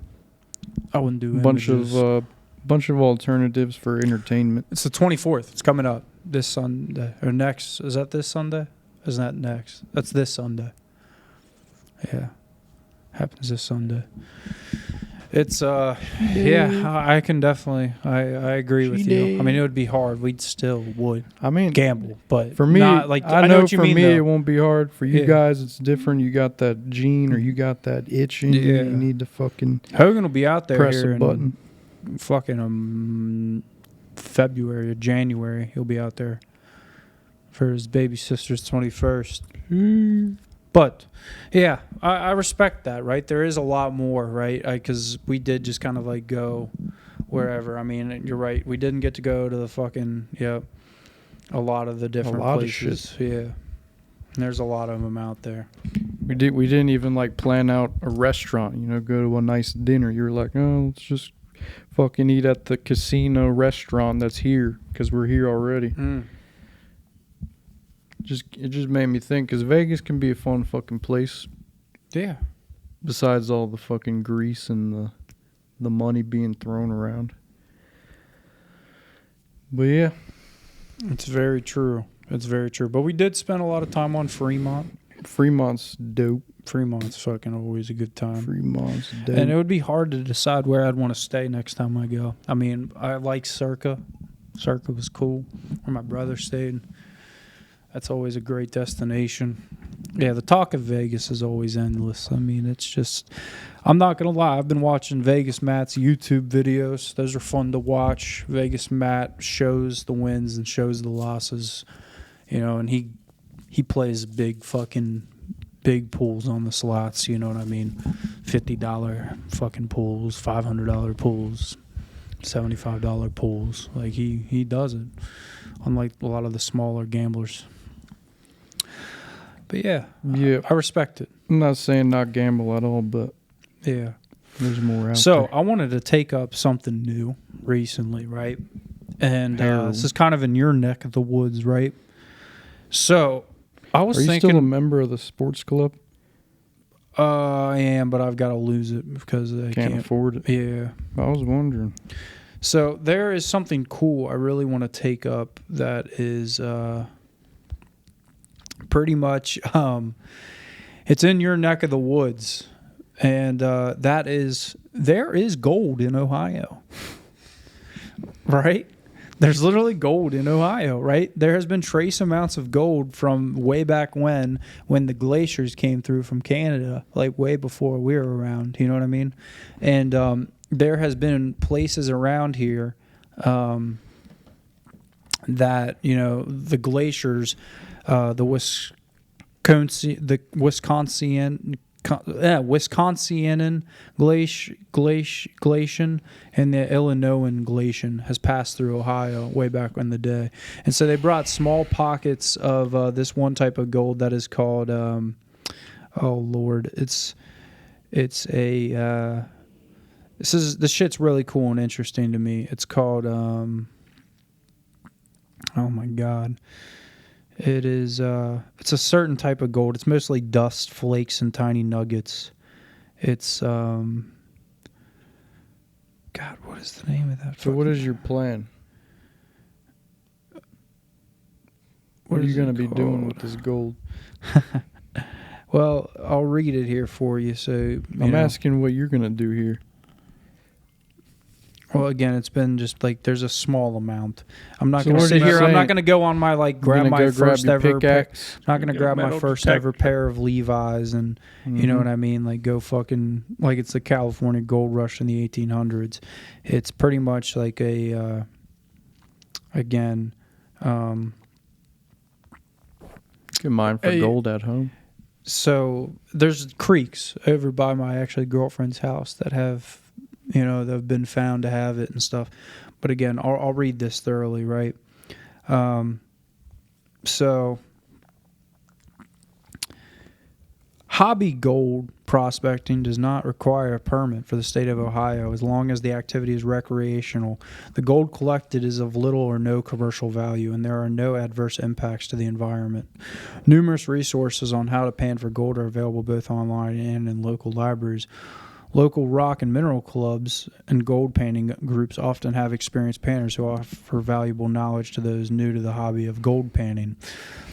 I wouldn't do Bunch images. of alternatives for entertainment. It's the 24th. It's coming up this Sunday or next. Is that this Sunday? Isn't that next? That's this Sunday. Yeah, happens this Sunday. It's yeah. I can definitely. I agree with you. I mean, it would be hard. We still would I mean, gamble, but for me, not, like I know what you for mean, me though. it won't be hard. For you Yeah. guys, it's different. You got that gene or you got that itch in you. Yeah. You need to fucking Hogan will be out there press here a button. in fucking February or January. He'll be out there for his baby sister's 21st. But yeah, I respect that, right? There is a lot more, right? Because we did just kind of like go wherever. I mean, you're right. We didn't get to go to the fucking a lot of the different lot of places. Yeah, and there's a lot of them out there. We didn't even like plan out a restaurant, you know, go to a nice dinner. You were like, oh, let's just fucking eat at the casino restaurant that's here because we're here already. It just made me think because Vegas can be a fun fucking place. Yeah. Besides all the fucking grease and the money being thrown around. But yeah, It's very true. It's very true. But we did spend a lot of time on Fremont. Fremont's dope. Fremont's fucking always a good time. Fremont's dope. And it would be hard to decide where I'd want to stay next time I go. I mean, I like Circa. Circa was cool. Where my brother stayed. That's always a great destination. Yeah, the talk of Vegas is always endless. I mean, it's just, I'm not going to lie. I've been watching Vegas Matt's YouTube videos. Those are fun to watch. Vegas Matt shows the wins and shows the losses, you know, and he plays big pools on the slots, you know what I mean? $50 fucking pools, $500 pools, $75 pools. Like he does it, unlike a lot of the smaller gamblers. But yeah, I respect it. I'm not saying not gamble at all, but Yeah. there's more out So there. I wanted to take up something new recently, right? And Heroin. this is kind of in your neck of the woods, right? So I was Are you thinking. still a member of the sports club? I am, but I've got to lose it because I Can't afford it. Yeah. I was wondering. So there is something cool I really want to take up that is pretty much it's in your neck of the woods, and that is there is gold in Ohio, right? There's literally gold in Ohio, right? There has been trace amounts of gold from way back when the glaciers came through from Canada, like way before we were around. You know what I mean? And there has been places around here that the glaciers, the Wisconsin glaciation and the Illinoisan glaciation has passed through Ohio way back in the day, and so they brought small pockets of this one type of gold that is called oh Lord, it's a this shit's really cool and interesting to me. It's called oh my God. It is it's a certain type of gold. It's mostly dust flakes and tiny nuggets. It's God, what is the name of that? So what is your plan? What are you going to be doing with this gold? Well, I'll read it here for you. So I'm asking what you're going to do here. Well, again, it's been just like there's a small amount. I'm not So going to what are sit you here. I'm saying? not going to go on my grab my first ever. pickaxe. Not going to grab my first ever pair of Levi's and you know what I mean. Like go fucking like it's the California gold rush in the 1800s. It's pretty much like a again. Get mine for gold at home. So there's creeks over by my actually girlfriend's house that have. They've been found to have it and stuff. But again, I'll read this thoroughly, right? So, hobby gold prospecting does not require a permit for the state of Ohio as long as the activity is recreational. The gold collected is of little or no commercial value, and there are no adverse impacts to the environment. Numerous resources on how to pan for gold are available both online and in local libraries. Local rock and mineral clubs and gold panning groups often have experienced panners who offer valuable knowledge to those new to the hobby of gold panning.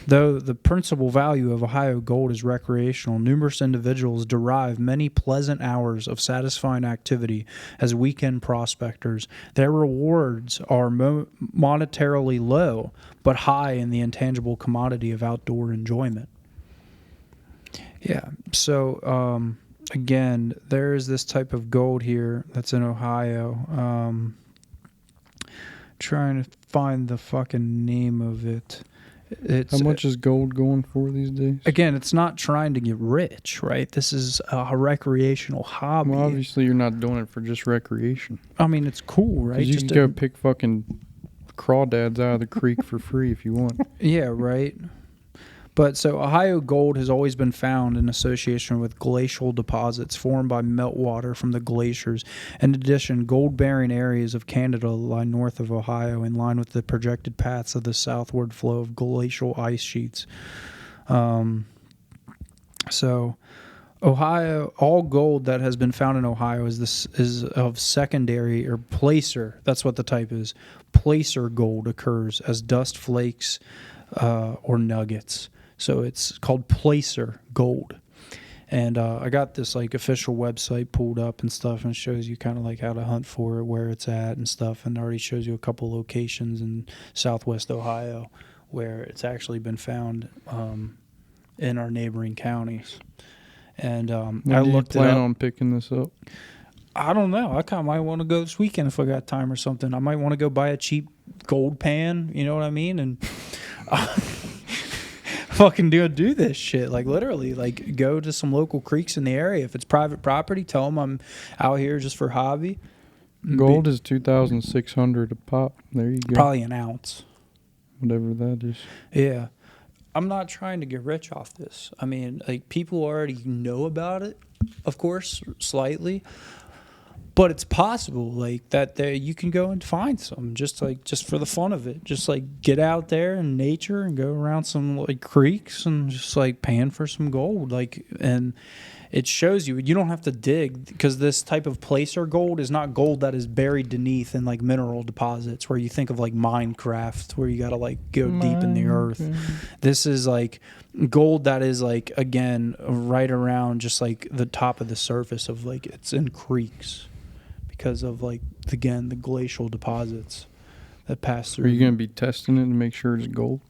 Though the principal value of Ohio gold is recreational, numerous individuals derive many pleasant hours of satisfying activity as weekend prospectors. Their rewards are monetarily low, but high in the intangible commodity of outdoor enjoyment. Yeah, so... Again, there is this type of gold here that's in Ohio. Trying to find the fucking name of it. How much is gold going for these days? Again, it's not trying to get rich, right? This is a recreational hobby. Well, obviously you're not doing it for just recreation. I mean, it's cool, right? You can go pick fucking crawdads out of the creek for free if you want. Yeah, right. But so Ohio gold has always been found in association with glacial deposits formed by meltwater from the glaciers. In addition, gold-bearing areas of Canada lie north of Ohio in line with the projected paths of the southward flow of glacial ice sheets. So Ohio, all gold that has been found in Ohio is of secondary or placer. That's what the type is. Placer gold occurs as dust flakes or nuggets. So it's called placer gold. And I got this like official website pulled up and stuff, and it shows you kind of like how to hunt for it, where it's at and stuff, and already shows you a couple locations in southwest Ohio where it's actually been found in our neighboring counties. And I looked plan on picking this up. I don't know. I kind of might want to go this weekend if I got time or something. I might want to go buy a cheap gold pan. You know what I mean? And fucking do this shit. Like literally, like go to some local creeks in the area. If it's private property, tell them I'm out here just for hobby. Gold is $2,600 a pop. There you go. Probably an ounce. Whatever that is. Yeah. I'm not trying to get rich off this. I mean, like people already know about it, of course, slightly. but it's possible like that there you can go and find some just for the fun of it. Just like get out there in nature and go around some like creeks and just like pan for some gold. Like, and it shows you don't have to dig, because this type of placer gold is not gold that is buried beneath in like mineral deposits where you think of like Minecraft where you got to like go deep in the earth. This is like gold that is like, again, right around just like the top of the surface of like, it's in creeks because of like, again, the glacial deposits that pass through. Are you going to be testing it to make sure it's gold?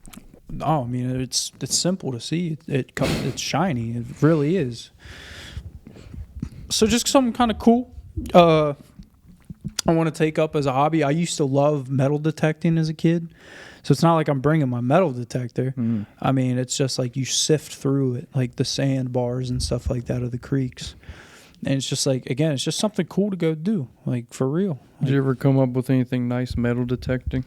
Oh, I mean, it's simple to see. It's shiny. It really is. So just something kind of cool. I want to take up as a hobby. I used to love metal detecting as a kid. So it's not like I'm bringing my metal detector. I mean, it's just like you sift through it, like the sandbars and stuff like that of the creeks. And it's just like, again, it's just something cool to go do, like for real. Did you ever come up with anything nice metal detecting?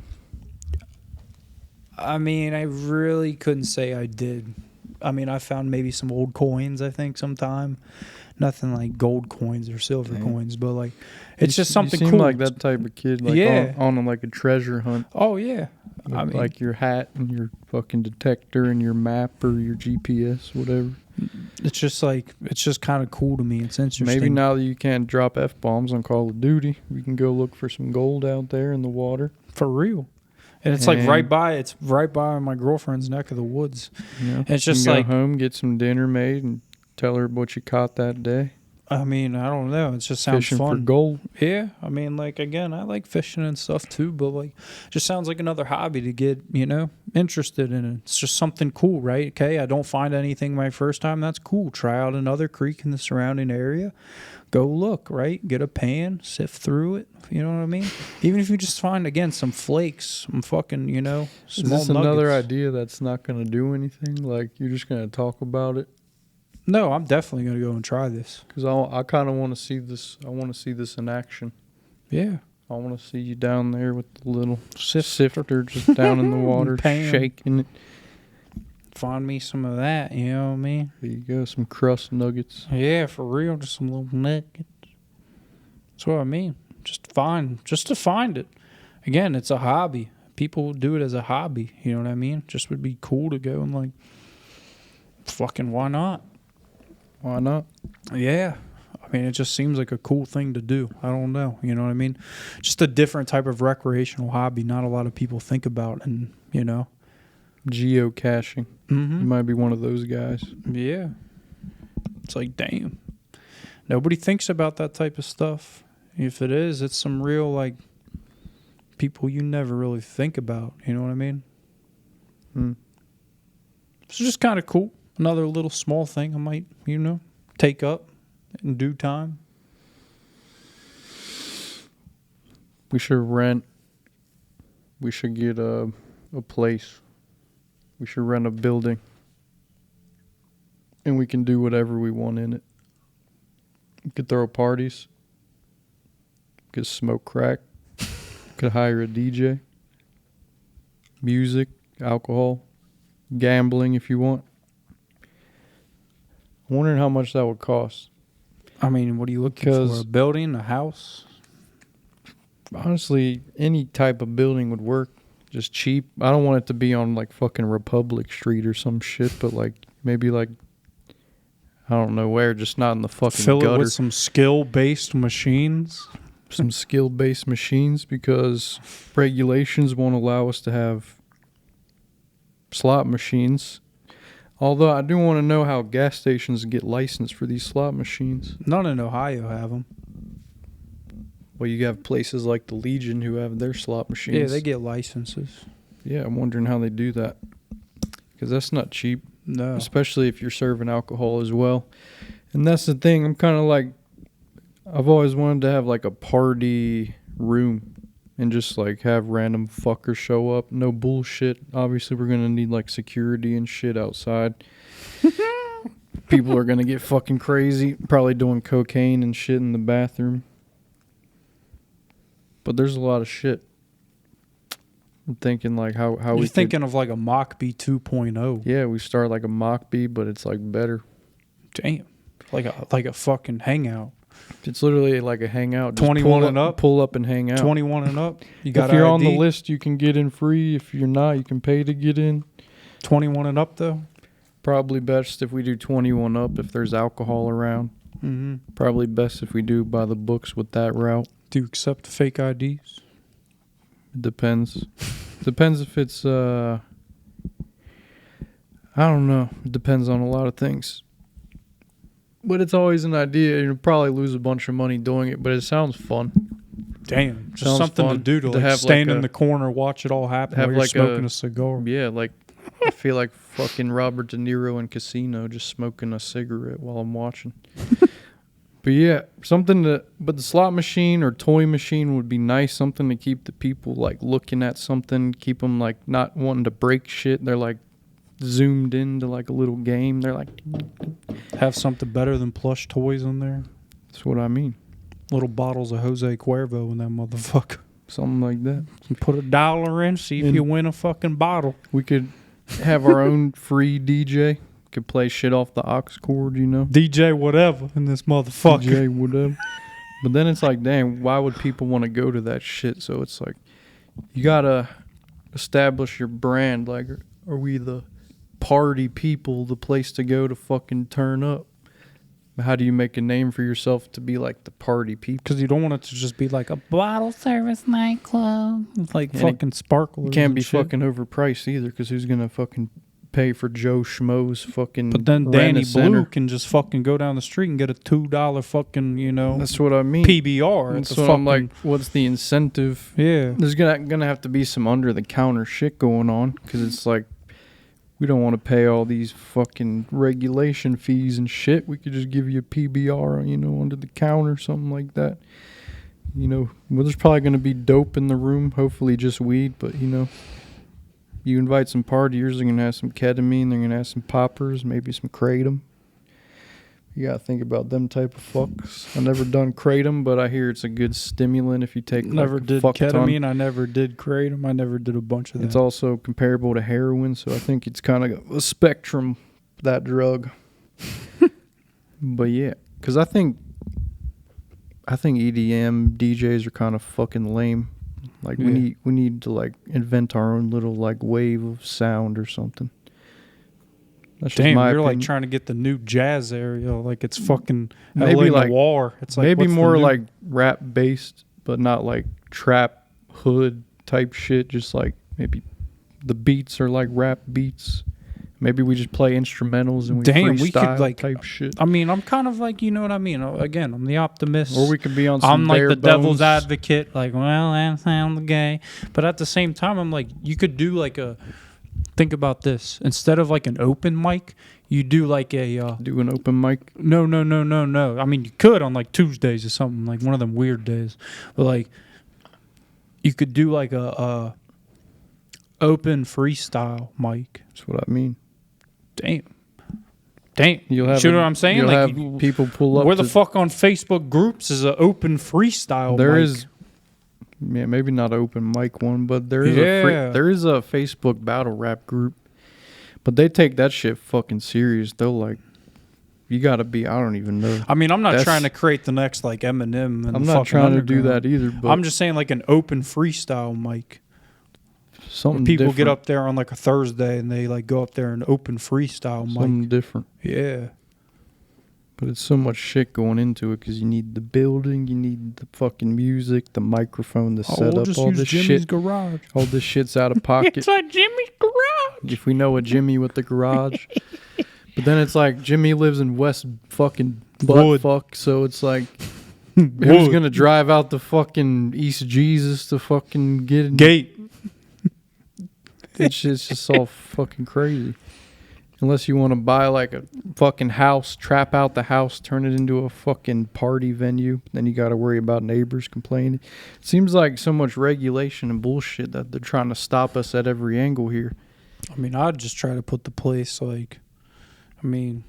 I mean, I really couldn't say I did. I mean, I found maybe some old coins, I think, sometime. Nothing like gold coins or silver coins, but like, it's just something you seem cool. like that type of kid, like Yeah. on like a treasure hunt. Oh, yeah. I mean, Like your hat and your fucking detector and your map or your GPS, whatever. it's just like, it's just kind of cool to me. It's interesting. Maybe now that you can't drop F-bombs on Call of Duty, we can go look for some gold out there in the water. For real. And it's like right by my girlfriend's neck of the woods. Yeah. And it's just you can like, go home, get some dinner made, and tell her what you caught that day. I mean, I don't know. It just sounds Fishing fun. for gold. Yeah. I mean, like, again, I like fishing and stuff too, but like, just sounds like another hobby to get, interested in it. It's just something cool, right? Okay. I don't find anything my first time. That's cool. Try out another creek in the surrounding area. Go look, right? Get a pan, sift through it. You know what I mean? Even if you just find, again, some flakes, some fucking, small Is this another nuggets. idea that's not going to do anything? Like, you're just going to talk about it? No, I'm definitely going to go and try this. Because I kind of want to see this. I want to see this in action. Yeah. I want to see you down there with the little sifter just down in the water, Pan. shaking it. Find me some of that, you know what I mean? There you go, some crust nuggets. Yeah, for real, just some little nuggets. That's what I mean. Just to find it. Again, it's a hobby. People do it as a hobby, you know what I mean? Just would be cool to go and like, fucking why not? Why not? Yeah. I mean, it just seems like a cool thing to do. I don't know, you know what I mean? Just a different type of recreational hobby not a lot of people think about, and, Geocaching. You might be one of those guys. Yeah. It's like, damn. Nobody thinks about that type of stuff. If it is, it's some real, like, people you never really think about. You know what I mean? It's just kind of cool. Another little small thing I might, take up in due time. We should rent. We should get a place. We should rent a building. And we can do whatever we want in it. We could throw parties. We could smoke crack. We could hire a DJ. Music, alcohol, gambling if you want. I'm wondering how much that would cost. I mean, what are you looking for? A building, a house? Honestly, any type of building would work. Just cheap. I don't want it to be on like fucking Republic Street or some shit, but like maybe like I don't know where, just not in the fucking Fill gutter. it with some skill-based machines. Some skill-based machines, because regulations won't allow us to have slot machines. Although I do want to know how gas stations get licensed for these slot machines. None in Ohio have them. Well, you have places like the Legion who have their slot machines. Yeah, they get licenses. Yeah, I'm wondering how they do that. Because that's not cheap. No. Especially if you're serving alcohol as well. And that's the thing. I'm kind of like, I've always wanted to have like a party room and just like have random fuckers show up. No bullshit. Obviously, we're going to need like security and shit outside. People are going to get fucking crazy. Probably doing cocaine and shit in the bathroom. But there's a lot of shit. I'm thinking like how You're we thinking of like a Mockbee 2.0. Yeah, we start like a Mockbee, but it's like better. Damn. Like a fucking hangout. It's literally like a hangout. Just 21 and up? Pull up and hang out. 21 and up. You got If you're ID? on the list, you can get in free. If you're not, you can pay to get in. 21 and up though. Probably best if we do 21 up if there's alcohol around. Mm-hmm. Probably best if we do by the books with that route. Do you accept fake IDs? It depends. Depends if it's I don't know. It depends on a lot of things. But it's always an idea. You'll probably lose a bunch of money doing it, but it sounds fun. Damn, just Sounds something to fun do to to like have stand like in a- the corner, watch it all happen have while you're like smoking a- a cigar. Yeah, like I feel like fucking Robert De Niro in Casino just smoking a cigarette while I'm watching. But yeah, but the slot machine or toy machine would be nice. Something to keep the people like looking at something, keep them like not wanting to break shit. They're like zoomed into like a little game. They're like, Have something better than plush toys in there. that's what I mean. Little bottles of Jose Cuervo in that motherfucker. Something like that. You put $1 in, see if And- you win a fucking bottle. We could have our own free DJ. Could play shit off the aux cord, you know. DJ whatever in this motherfucker. DJ, whatever. But then it's like, dang, why would people want to go to that shit? So it's like, you gotta establish your brand. Like, are we the party people, the place to go to fucking turn up? How do you make a name for yourself to be like the party people? Because you don't want it to just be like a bottle service nightclub with like And fucking sparklers. It can't and be shit. fucking overpriced either, because who's gonna fucking pay for Joe Schmo's fucking? But then rent a Danny center? Blue can just fucking go down the street and get a $2 fucking, you know, That's what I mean. PBR. at That's the what I'm fucking- like. What's the incentive? Yeah. There's gonna have to be some under the counter shit going on, because it's like we don't want to pay all these fucking regulation fees and shit. We could just give you a PBR, you know, under the counter, something like that. You know, well, there's probably gonna be dope in the room. Hopefully, just weed, but you know. You invite some partiers, they're going to have some ketamine, they're going to have some poppers, maybe some kratom. You got to think about them type of fucks. I've never done kratom, but I hear it's a good stimulant if you take Never like a did fuck ton. ketamine. I never did kratom. I never did a bunch of that. It's also comparable to heroin, so I think it's kind of a spectrum, that drug. But yeah, because I think EDM DJs are kind of fucking lame. Like Yeah. we need to like invent our own little like wave of sound or something. That's just Damn, my you're like opinion. trying to get the new jazz area. Like it's fucking Maybe LA like- Noir. It's like maybe what's the more new- like rap based, but not like trap hood type shit. Just like maybe the beats are like rap beats. Maybe we just play instrumentals and we Damn, freestyle we could, like, type shit. I mean, I'm kind of like, you know what I mean? Again, I'm the optimist. Or we could be on some I'm like bare the devil's bones. advocate. Like, well, that sounds gay. But at the same time, I'm like, you could do like a, think about this. Instead of like an open mic, you do like a, Do an open mic. no. I mean, you could on like Tuesdays or something, like one of them weird days. But like, you could do like a open freestyle mic. That's what I mean. Damn. You'll have See what I'm saying? You'll Like, have you- people pull up. Where the to- fuck on Facebook groups is an open freestyle There mic? is, yeah, maybe not an open mic one, but there is Yeah. there is a Facebook battle rap group, but they take that shit fucking serious. They'll like, you gotta be. I don't even know. I mean, I'm not That's- trying to create the next like Eminem. And I'm the not fucking trying to do underground. that either. But I'm just saying like an open freestyle mic. something Where people get different. up there on like a Thursday and they like go up there and open freestyle Something mic. different. Yeah. But it's so much shit going into it because you need the building, you need the fucking music, the microphone, the Oh, setup, we'll just all use this Jimmy's shit. garage. All this shit's out of pocket. It's like Jimmy's garage. If we know a Jimmy with the garage. But then it's like Jimmy lives in West fucking butt Wood. fuck, so it's like who's Wood. gonna drive out to fucking East Jesus to fucking get in? Gate. It's just all fucking crazy. Unless you want to buy like a fucking house, trap out the house, turn it into a fucking party venue, then you got to worry about neighbors complaining. It seems like so much regulation and bullshit that they're trying to stop us at every angle here. I mean, I'd just try to put the place like, I mean,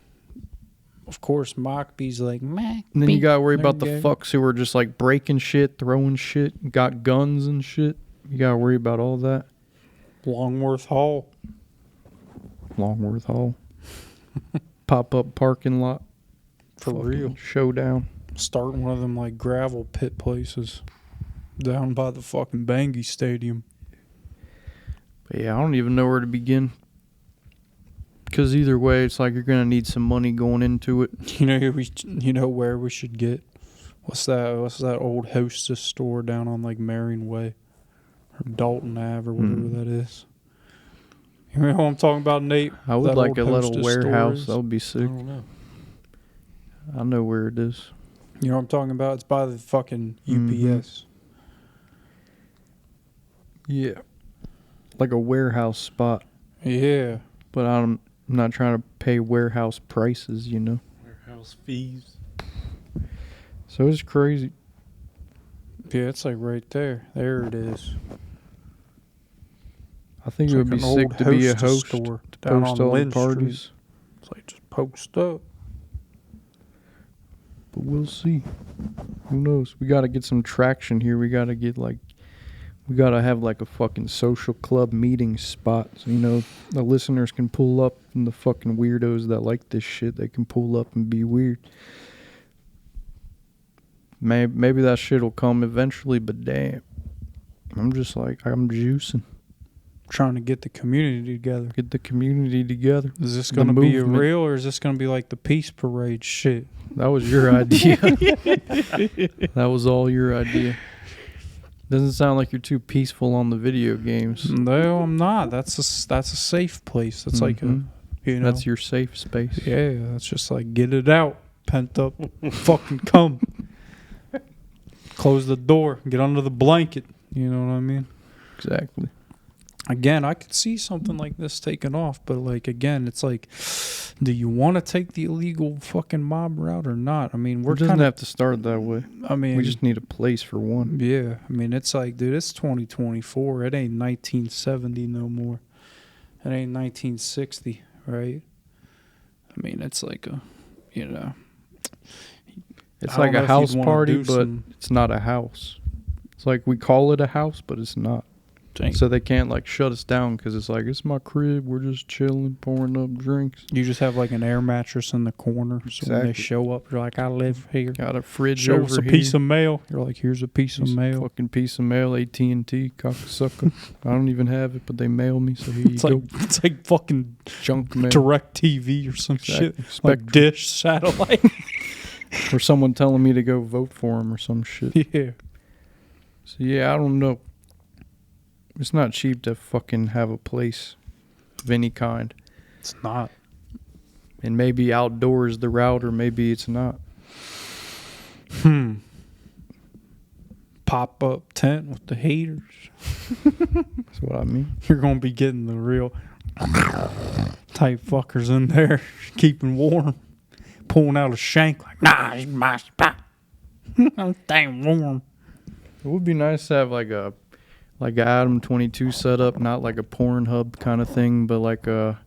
of course, Mockby's like, Mac. And then you got to worry There about the you go. fucks who are just like breaking shit, throwing shit, got guns and shit. You got to worry about all that. Longworth Hall. Longworth Hall. Pop up parking lot. For Fucking real. Showdown. Start one of them like gravel pit places down by the fucking Bangy Stadium. But yeah, I don't even know where to begin. Because either way, it's like you're gonna need some money going into it. You know where we should get? What's that old Hostess store down on like Marion Way or Dalton Ave or whatever that is? You know what I'm talking about, Nate? I would That like old a little Hostess warehouse. store That is? would be I sick. don't know. I know where it is. You know what I'm talking about? It's by the fucking Mhm. UPS. Yeah. Like a warehouse spot. Yeah. But I'm not trying to pay warehouse prices, you know. Warehouse fees. So it's crazy. Yeah, it's like right there. There it is. I think It's it would like be an sick old to be a Hostess host. store To down post on all the Lynn Street. parties. It's like just post up. But we'll see. Who knows? We got to get some traction here. We got to have like a fucking social club meeting spot. So, you know, the listeners can pull up and the fucking weirdos that like this shit, they can pull up and be weird. Maybe that shit will come eventually, but damn. I'm just like, I'm juicing. Trying to get the community together. Get the community together. Is this The going to be a movement. real or is this going to be like the peace parade shit? That was your idea. That was all your idea. Doesn't sound like you're too peaceful on the video games. No, I'm not. That's a safe place. That's like a, Mhm. you know. That's your safe space. Yeah, that's just like get it out. Pent up. Fucking come. Close the door. Get under the blanket. You know what I mean? Exactly. Again, I could see something like this taking off, but like again, it's like, do you want to take the illegal fucking mob route or not? I mean, It we're doesn't kind of. have to start that way. I mean, We just need a place for one. yeah. I mean, it's like, dude, it's 2024. It ain't 1970 no more. It ain't 1960, right? I mean, it's like a, you know. It's I like don't a know if house you'd wanna party, do but some- it's not a house. It's like we call it a house, but it's not. Dang. So they can't like shut us down because it's like, it's my crib. We're just chilling, pouring up drinks. You just have like an air mattress in the corner. So when they Exactly. show up, you're like, I live here. Got a fridge Show over us a here. piece of mail. You're like, here's a piece of Piece of mail. Fucking piece of mail, AT&T, cocksucker. I don't even have it, but they mail me, so here you It's go. like fucking Junk mail. Direct TV or some Exactly. shit. Like Spectrum. Dish, satellite. Or someone telling me to go vote for him or some shit. Yeah. So yeah, I don't know. It's not cheap to fucking have a place of any kind. It's not. And maybe outdoors the route, or maybe it's not. Pop up tent with the heaters. That's what I mean. You're going to be getting the real type fuckers in there, keeping warm. Pulling out a shank like, nah, it's my spot. I'm staying warm. It would be nice to have like a Adam 22 setup, not like a Pornhub kind of thing, but like a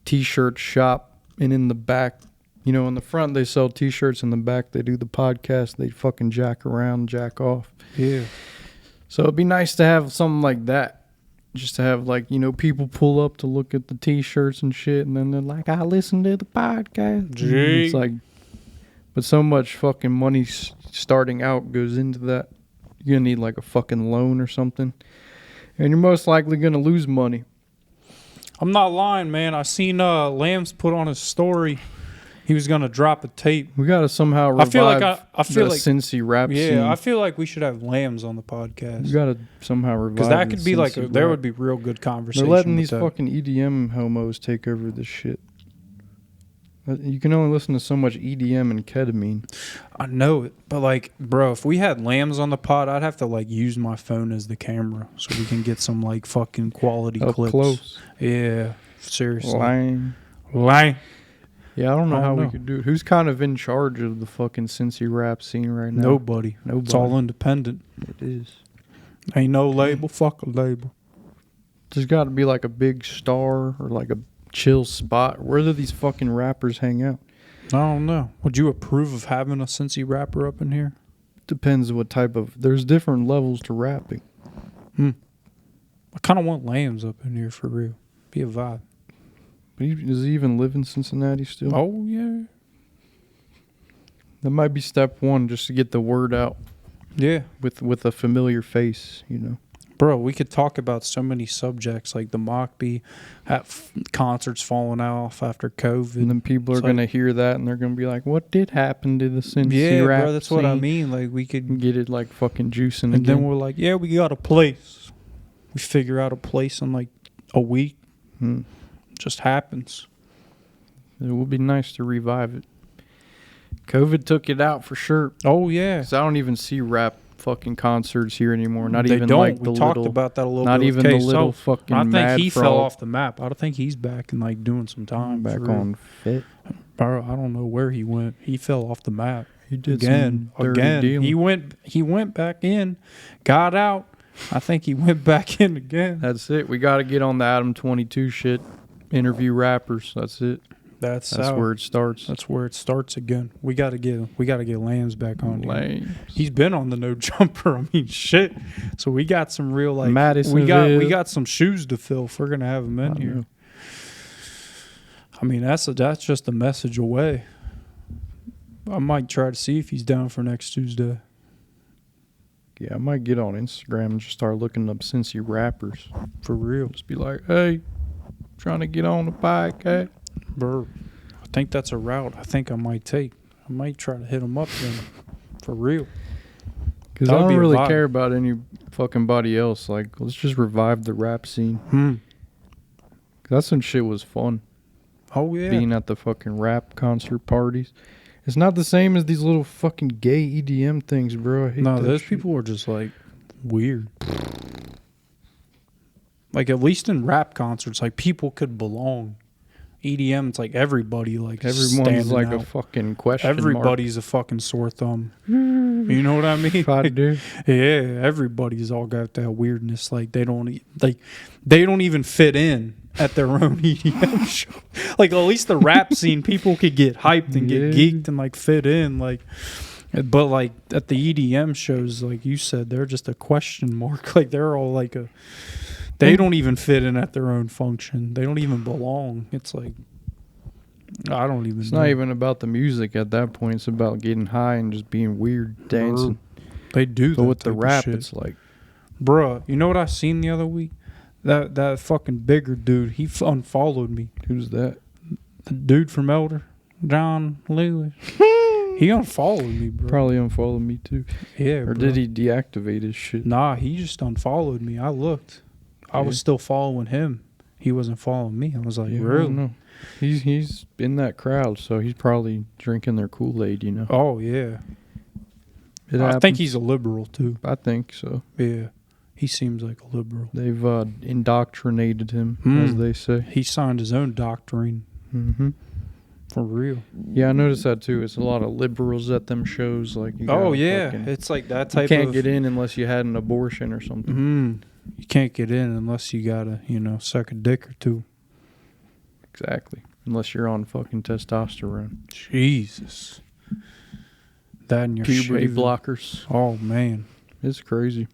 t-shirt shop. And in the back, you know, in the front they sell t-shirts. In the back they do the podcast. They fucking jack around, jack off. Yeah. So it'd be nice to have something like that. Just to have, like, you know, people pull up to look at the t-shirts and shit, and then they're like, I listen to the podcast. Gee. It's like, but so much fucking money starting out goes into that. You're going to need, like, a fucking loan or something. And you're most likely going to lose money. I'm not lying, man. I seen Lambs put on his story. He was gonna drop a tape. We got to somehow revive I feel like Cincy rap scene. I feel like we should have Lambs on the podcast. We got to somehow revive Because that the could be like Cincy there rap. would be real good conversation. They're letting with these that. fucking EDM homos take over this shit. You can only listen to so much EDM and ketamine. I know it, but like, bro, if we had Lambs on the pod, I'd have to like use my phone as the camera so we can get some like fucking quality Up clips. close. Yeah, seriously. Lame. Lame. Yeah, I don't know I how don't we know. could do it. Who's kind of in charge of the fucking Cincy rap scene right now? Nobody. It's all independent. It is. Ain't no label. Fuck a label. There's got to be like a big star or like a chill spot. Where do these fucking rappers hang out? I don't know. Would you approve of having a Cincy rapper up in here? Depends what type of. There's different levels to rapping. I kind of want Lambs up in here for real. Be a vibe. But does he even live in Cincinnati still? Oh yeah. That might be step one, just to get the word out Yeah. with a familiar face, you know. Bro, we could talk about so many subjects like the Mockbee, concerts falling off after COVID. And then people are It's going to like- hear that and they're going to be like, what did happen to the Cincy Yeah, rap bro, that's what I scene? mean. Like, we could, Get it like fucking juicing and again. then we're like, yeah, we got a place. We figure out a place in like a week. Just happens. It would be nice to revive it. COVID took it out for sure. Oh, yeah. 'Cause I don't even see rap fucking concerts here anymore. Not They even don't. like we the talked little, about that a little not bit. even with the K. little So, fucking I think Mad he Frog fell off the map. I don't think he's back and like doing some time. back for real. on fit. Bro, I don't know where he went. He fell off the map. He did Again. some dirty dealing. He went back in, got out. I think he went back in again. That's it. We got to get on the Adam 22 shit. Interview rappers. That's it. That's That's where it starts. That's where it starts again. We gotta get Lambs back on here. Lame. He's been on the no jumper. I mean, shit. So we got some real like we Madisonville. got some shoes to fill if we're gonna have him in I here. know. I mean, that's just a message away. I might try to see if he's down for next Tuesday. Yeah, I might get on Instagram and just start looking up Cincy rappers. For real. Just be like, hey, trying to get on the podcast. Bro, I think that's a route I think I might take. I might try to hit him up then. For real. Because That I would be don't a really vibe. care about any fucking body else. Like, let's just revive the rap scene. 'Cause that some shit was fun. Oh, yeah. Being at the fucking rap concert parties. It's not the same as these little fucking gay EDM things, bro. I hate No, that those shit. people were just like weird. Like at least in rap concerts, like people could belong. EDM, it's like everybody like Everyone's standing like a out. fucking question Everybody's a fucking sore thumb. You know what I mean? mark. I do. Yeah, everybody's all got that weirdness. Like they don't even fit in at their own EDM show. Like at least the rap scene, people could get hyped and get Yeah. geeked and like fit in. Like, but like at the EDM shows, like you said, they're just a question mark. Like they're all like a. They don't even fit in at their own function. They don't even belong. It's like I don't even. It's know. not even about the music at that point. It's about getting high and just being weird, dancing. They do. But that with the type of rap, shit. it's like, Bruh, you know what I seen the other week? That fucking bigger dude, he unfollowed me. who's that? The dude from Elder, John Lewis. He unfollowed me, bro. Probably unfollowed me too. Yeah, Or bro. did he deactivate his shit? Nah, he just unfollowed me. I looked. I was Yeah. still following him. He wasn't following me. I was like, Yeah, I really? don't know. He's in that crowd, so he's probably drinking their Kool-Aid, you know. Oh, yeah. It I think happens. he's a liberal, too. I think so. Yeah. He seems like a liberal. They've indoctrinated him, as Hmm. they say. He signed his own doctrine. Hmm. For real. Yeah, I noticed that too. It's a lot of liberals at them shows. Like, you Oh, gotta yeah. fucking- It's like that you type can't of... get in unless you had an abortion or something. You can't get in unless you gotta, suck a dick or two. Exactly. Unless you're on fucking testosterone. Jesus. That and your Puberty shaving. blockers. Oh, man. It's crazy.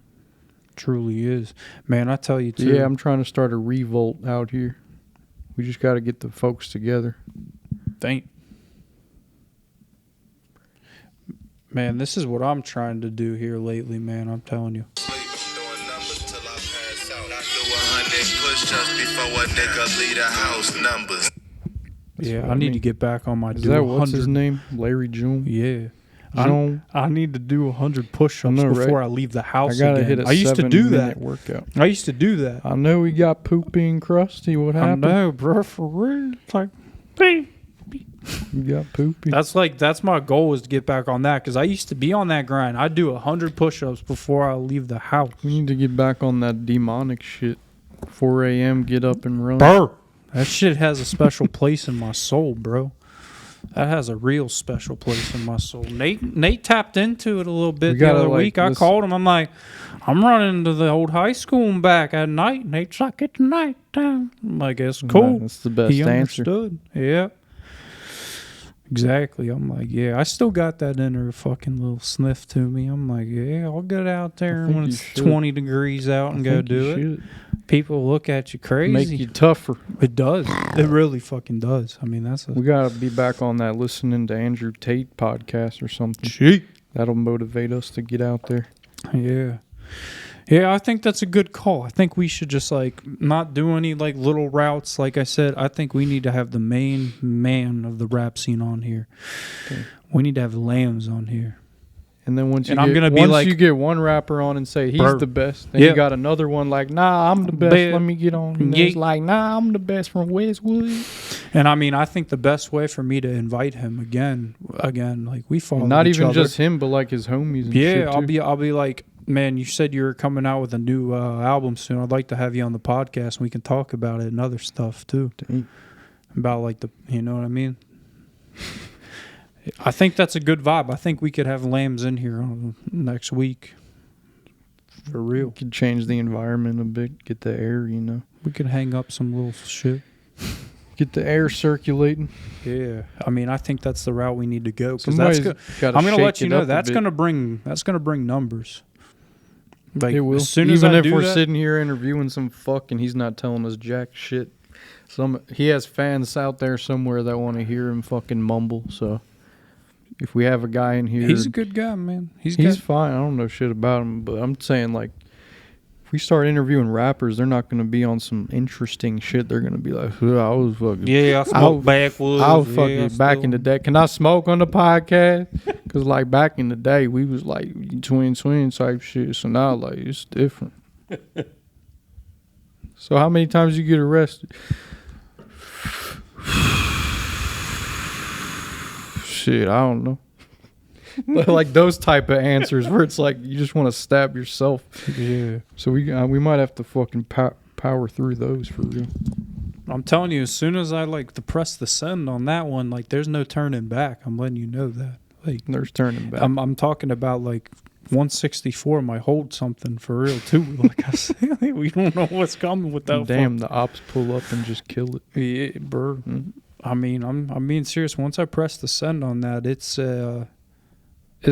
Truly is. Man, I tell you, too. Yeah, I'm trying to start a revolt out here. We just got to get the folks together. Man, this is what I'm trying to do here lately, man. I'm telling you. Doing numbers till I pass out. I do 100 push-ups before a nigga leave the house. Numbers. Yeah, what I I need mean. to get back on my Is do that 100. what's his name? Larry June? Yeah. June? I need to do 100 push-ups I know, right? before I leave the I house gotta again. hit a I used to do 7-minute that. workout. I used to do that. I know we got poopy and crusty. What I happened? know, bro, for real. It's like, hey. You got poopy. That's my goal is to get back on that because I used to be on that grind. I do 100 push-ups before I leave the house. We need to get back on that demonic shit. 4 a.m. Get up and run. Burr. That shit has a special place in my soul, bro. That has a real special place in my soul. Nate tapped into it a little bit We the gotta, other like, week. I let's- called him. I'm like, I'm running to the old high school and back at night. Nate's like, it's night time. I'm like, it's cool. That's the best He answer. understood. Yeah. Exactly. I'm like, yeah, I still got that inner fucking little sniff to me. I'm like, yeah, I'll get out there think when you it's should. 20 degrees out and I go think you do it. should. people look at you crazy. Make you tougher. It does. It really fucking does. I mean, that's a We gotta be back on that listening to Andrew Tate podcast or something. Gee. That'll motivate us to get out there. Yeah. Yeah, I think that's a good call. I think we should just like not do any like little routes. Like I said, I think we need to have the main man of the rap scene on here. Okay. We need to have Lambs on here. And then once And I'm gonna be like- you get one rapper on and say he's Bro. the best, then Yeah. you got another one like, nah, I'm the best. Bad. Let me get on. And Yeah. it's like, nah, I'm the best from Westwood. And I mean, I think the best way for me to invite him again, like we follow Not each even other. just him, but like his homies and Yeah, shit too. I'll be like, man, you said you were coming out with a new album soon. I'd like to have you on the podcast and we can talk about it and other stuff too. Dang. About like you know what I mean? I think that's a good vibe. I think we could have Lambs in here next week. For real. Could change the environment a bit, get the air, We could hang up some little shit. get the air circulating. Yeah. I mean, I think that's the route we need to go. Because Somebody's I'm gotta going to shake let you it know up a that's bit. going to bring numbers. Like It will. as soon as Even I if do we're that, sitting here interviewing some fuck and he's not telling us jack shit. He has fans out there somewhere that want to hear him fucking mumble. So if we have a guy in here, he's a good guy, man. He's fine. I don't know shit about him, but I'm saying like, if we start interviewing rappers, they're not going to be on some interesting shit. They're going to be like, I was fucking. Yeah, I smoked backwoods. I was fucking back in the day. Can I smoke on the podcast? Because like back in the day, we was like twin type shit. So now like it's different. So how many times you get arrested? Shit, I don't know. But like those type of answers where it's like you just want to stab yourself. Yeah. So we might have to fucking power through those for real. I'm telling you, as soon as I like to press the send on that one, like there's no turning back. I'm letting you know that. Like There's turning back. I'm talking about like 164 might hold something for real too. Like I said, we don't know what's coming with that. Damn, the ops pull up and just kill it. Yeah, bro. Mm-hmm. I mean, I'm being serious. Once I press the send on that, it's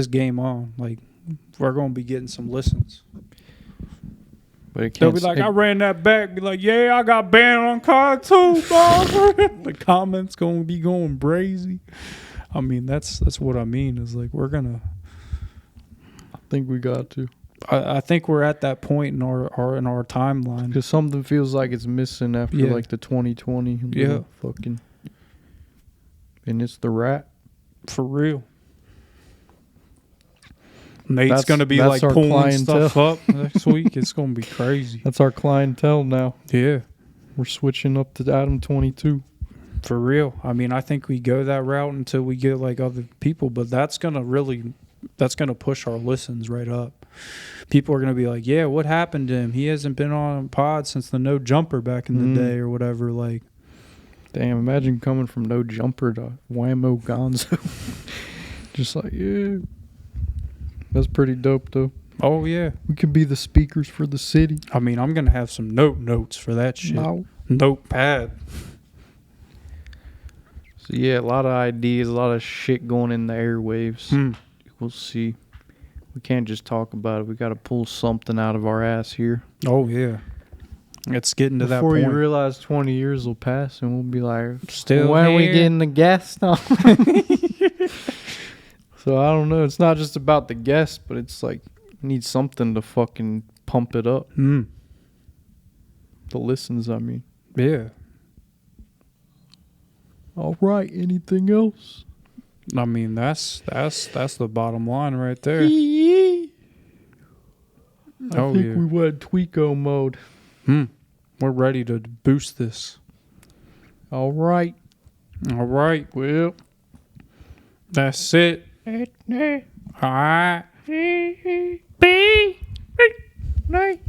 game on. Like we're gonna be getting some listens. But it They'll can't. be like, I ran that back. Be like, yeah, I got banned on COD too, bro. The comments gonna be going crazy. I mean, that's what I mean. Is like we're gonna. I think we got to. I think we're at that point in our timeline. Because something feels like it's missing after Yeah. like the 2020. Yeah. Fucking. And it's the rat. For real. Nate's That's- gonna be that's like our pulling clientele. stuff up next week. It's gonna be crazy. That's our clientele now. Yeah. We're switching up to Adam 22. For real. I mean, I think we go that route until we get like other people, but that's gonna push our listens right up. People are gonna be like, yeah, what happened to him? He hasn't been on a pod since the No Jumper back in the day or whatever. Like, Damn, imagine coming from No Jumper to Wammo Gonzo. Just like, yeah. That's pretty dope, though. oh yeah. We could be the speakers for the city. I mean, I'm gonna have some notes for that shit. No. Notepad. So, yeah, a lot of ideas, a lot of shit going in the airwaves. We'll see. We can't just talk about it. We got to pull something out of our ass here. Oh yeah. It's getting to Before that you point. realize 20 years will pass and we'll be like, Still when are we here? getting the guest on? So I don't know. It's not just about the guest, but it's like you need something to fucking pump it up. The listens, I mean. Yeah. All right. Anything else? I mean, that's the bottom line right there. I Oh, think yeah. we went Tweako mode. We're ready to boost this. All right. All right. Well, That's it. All right.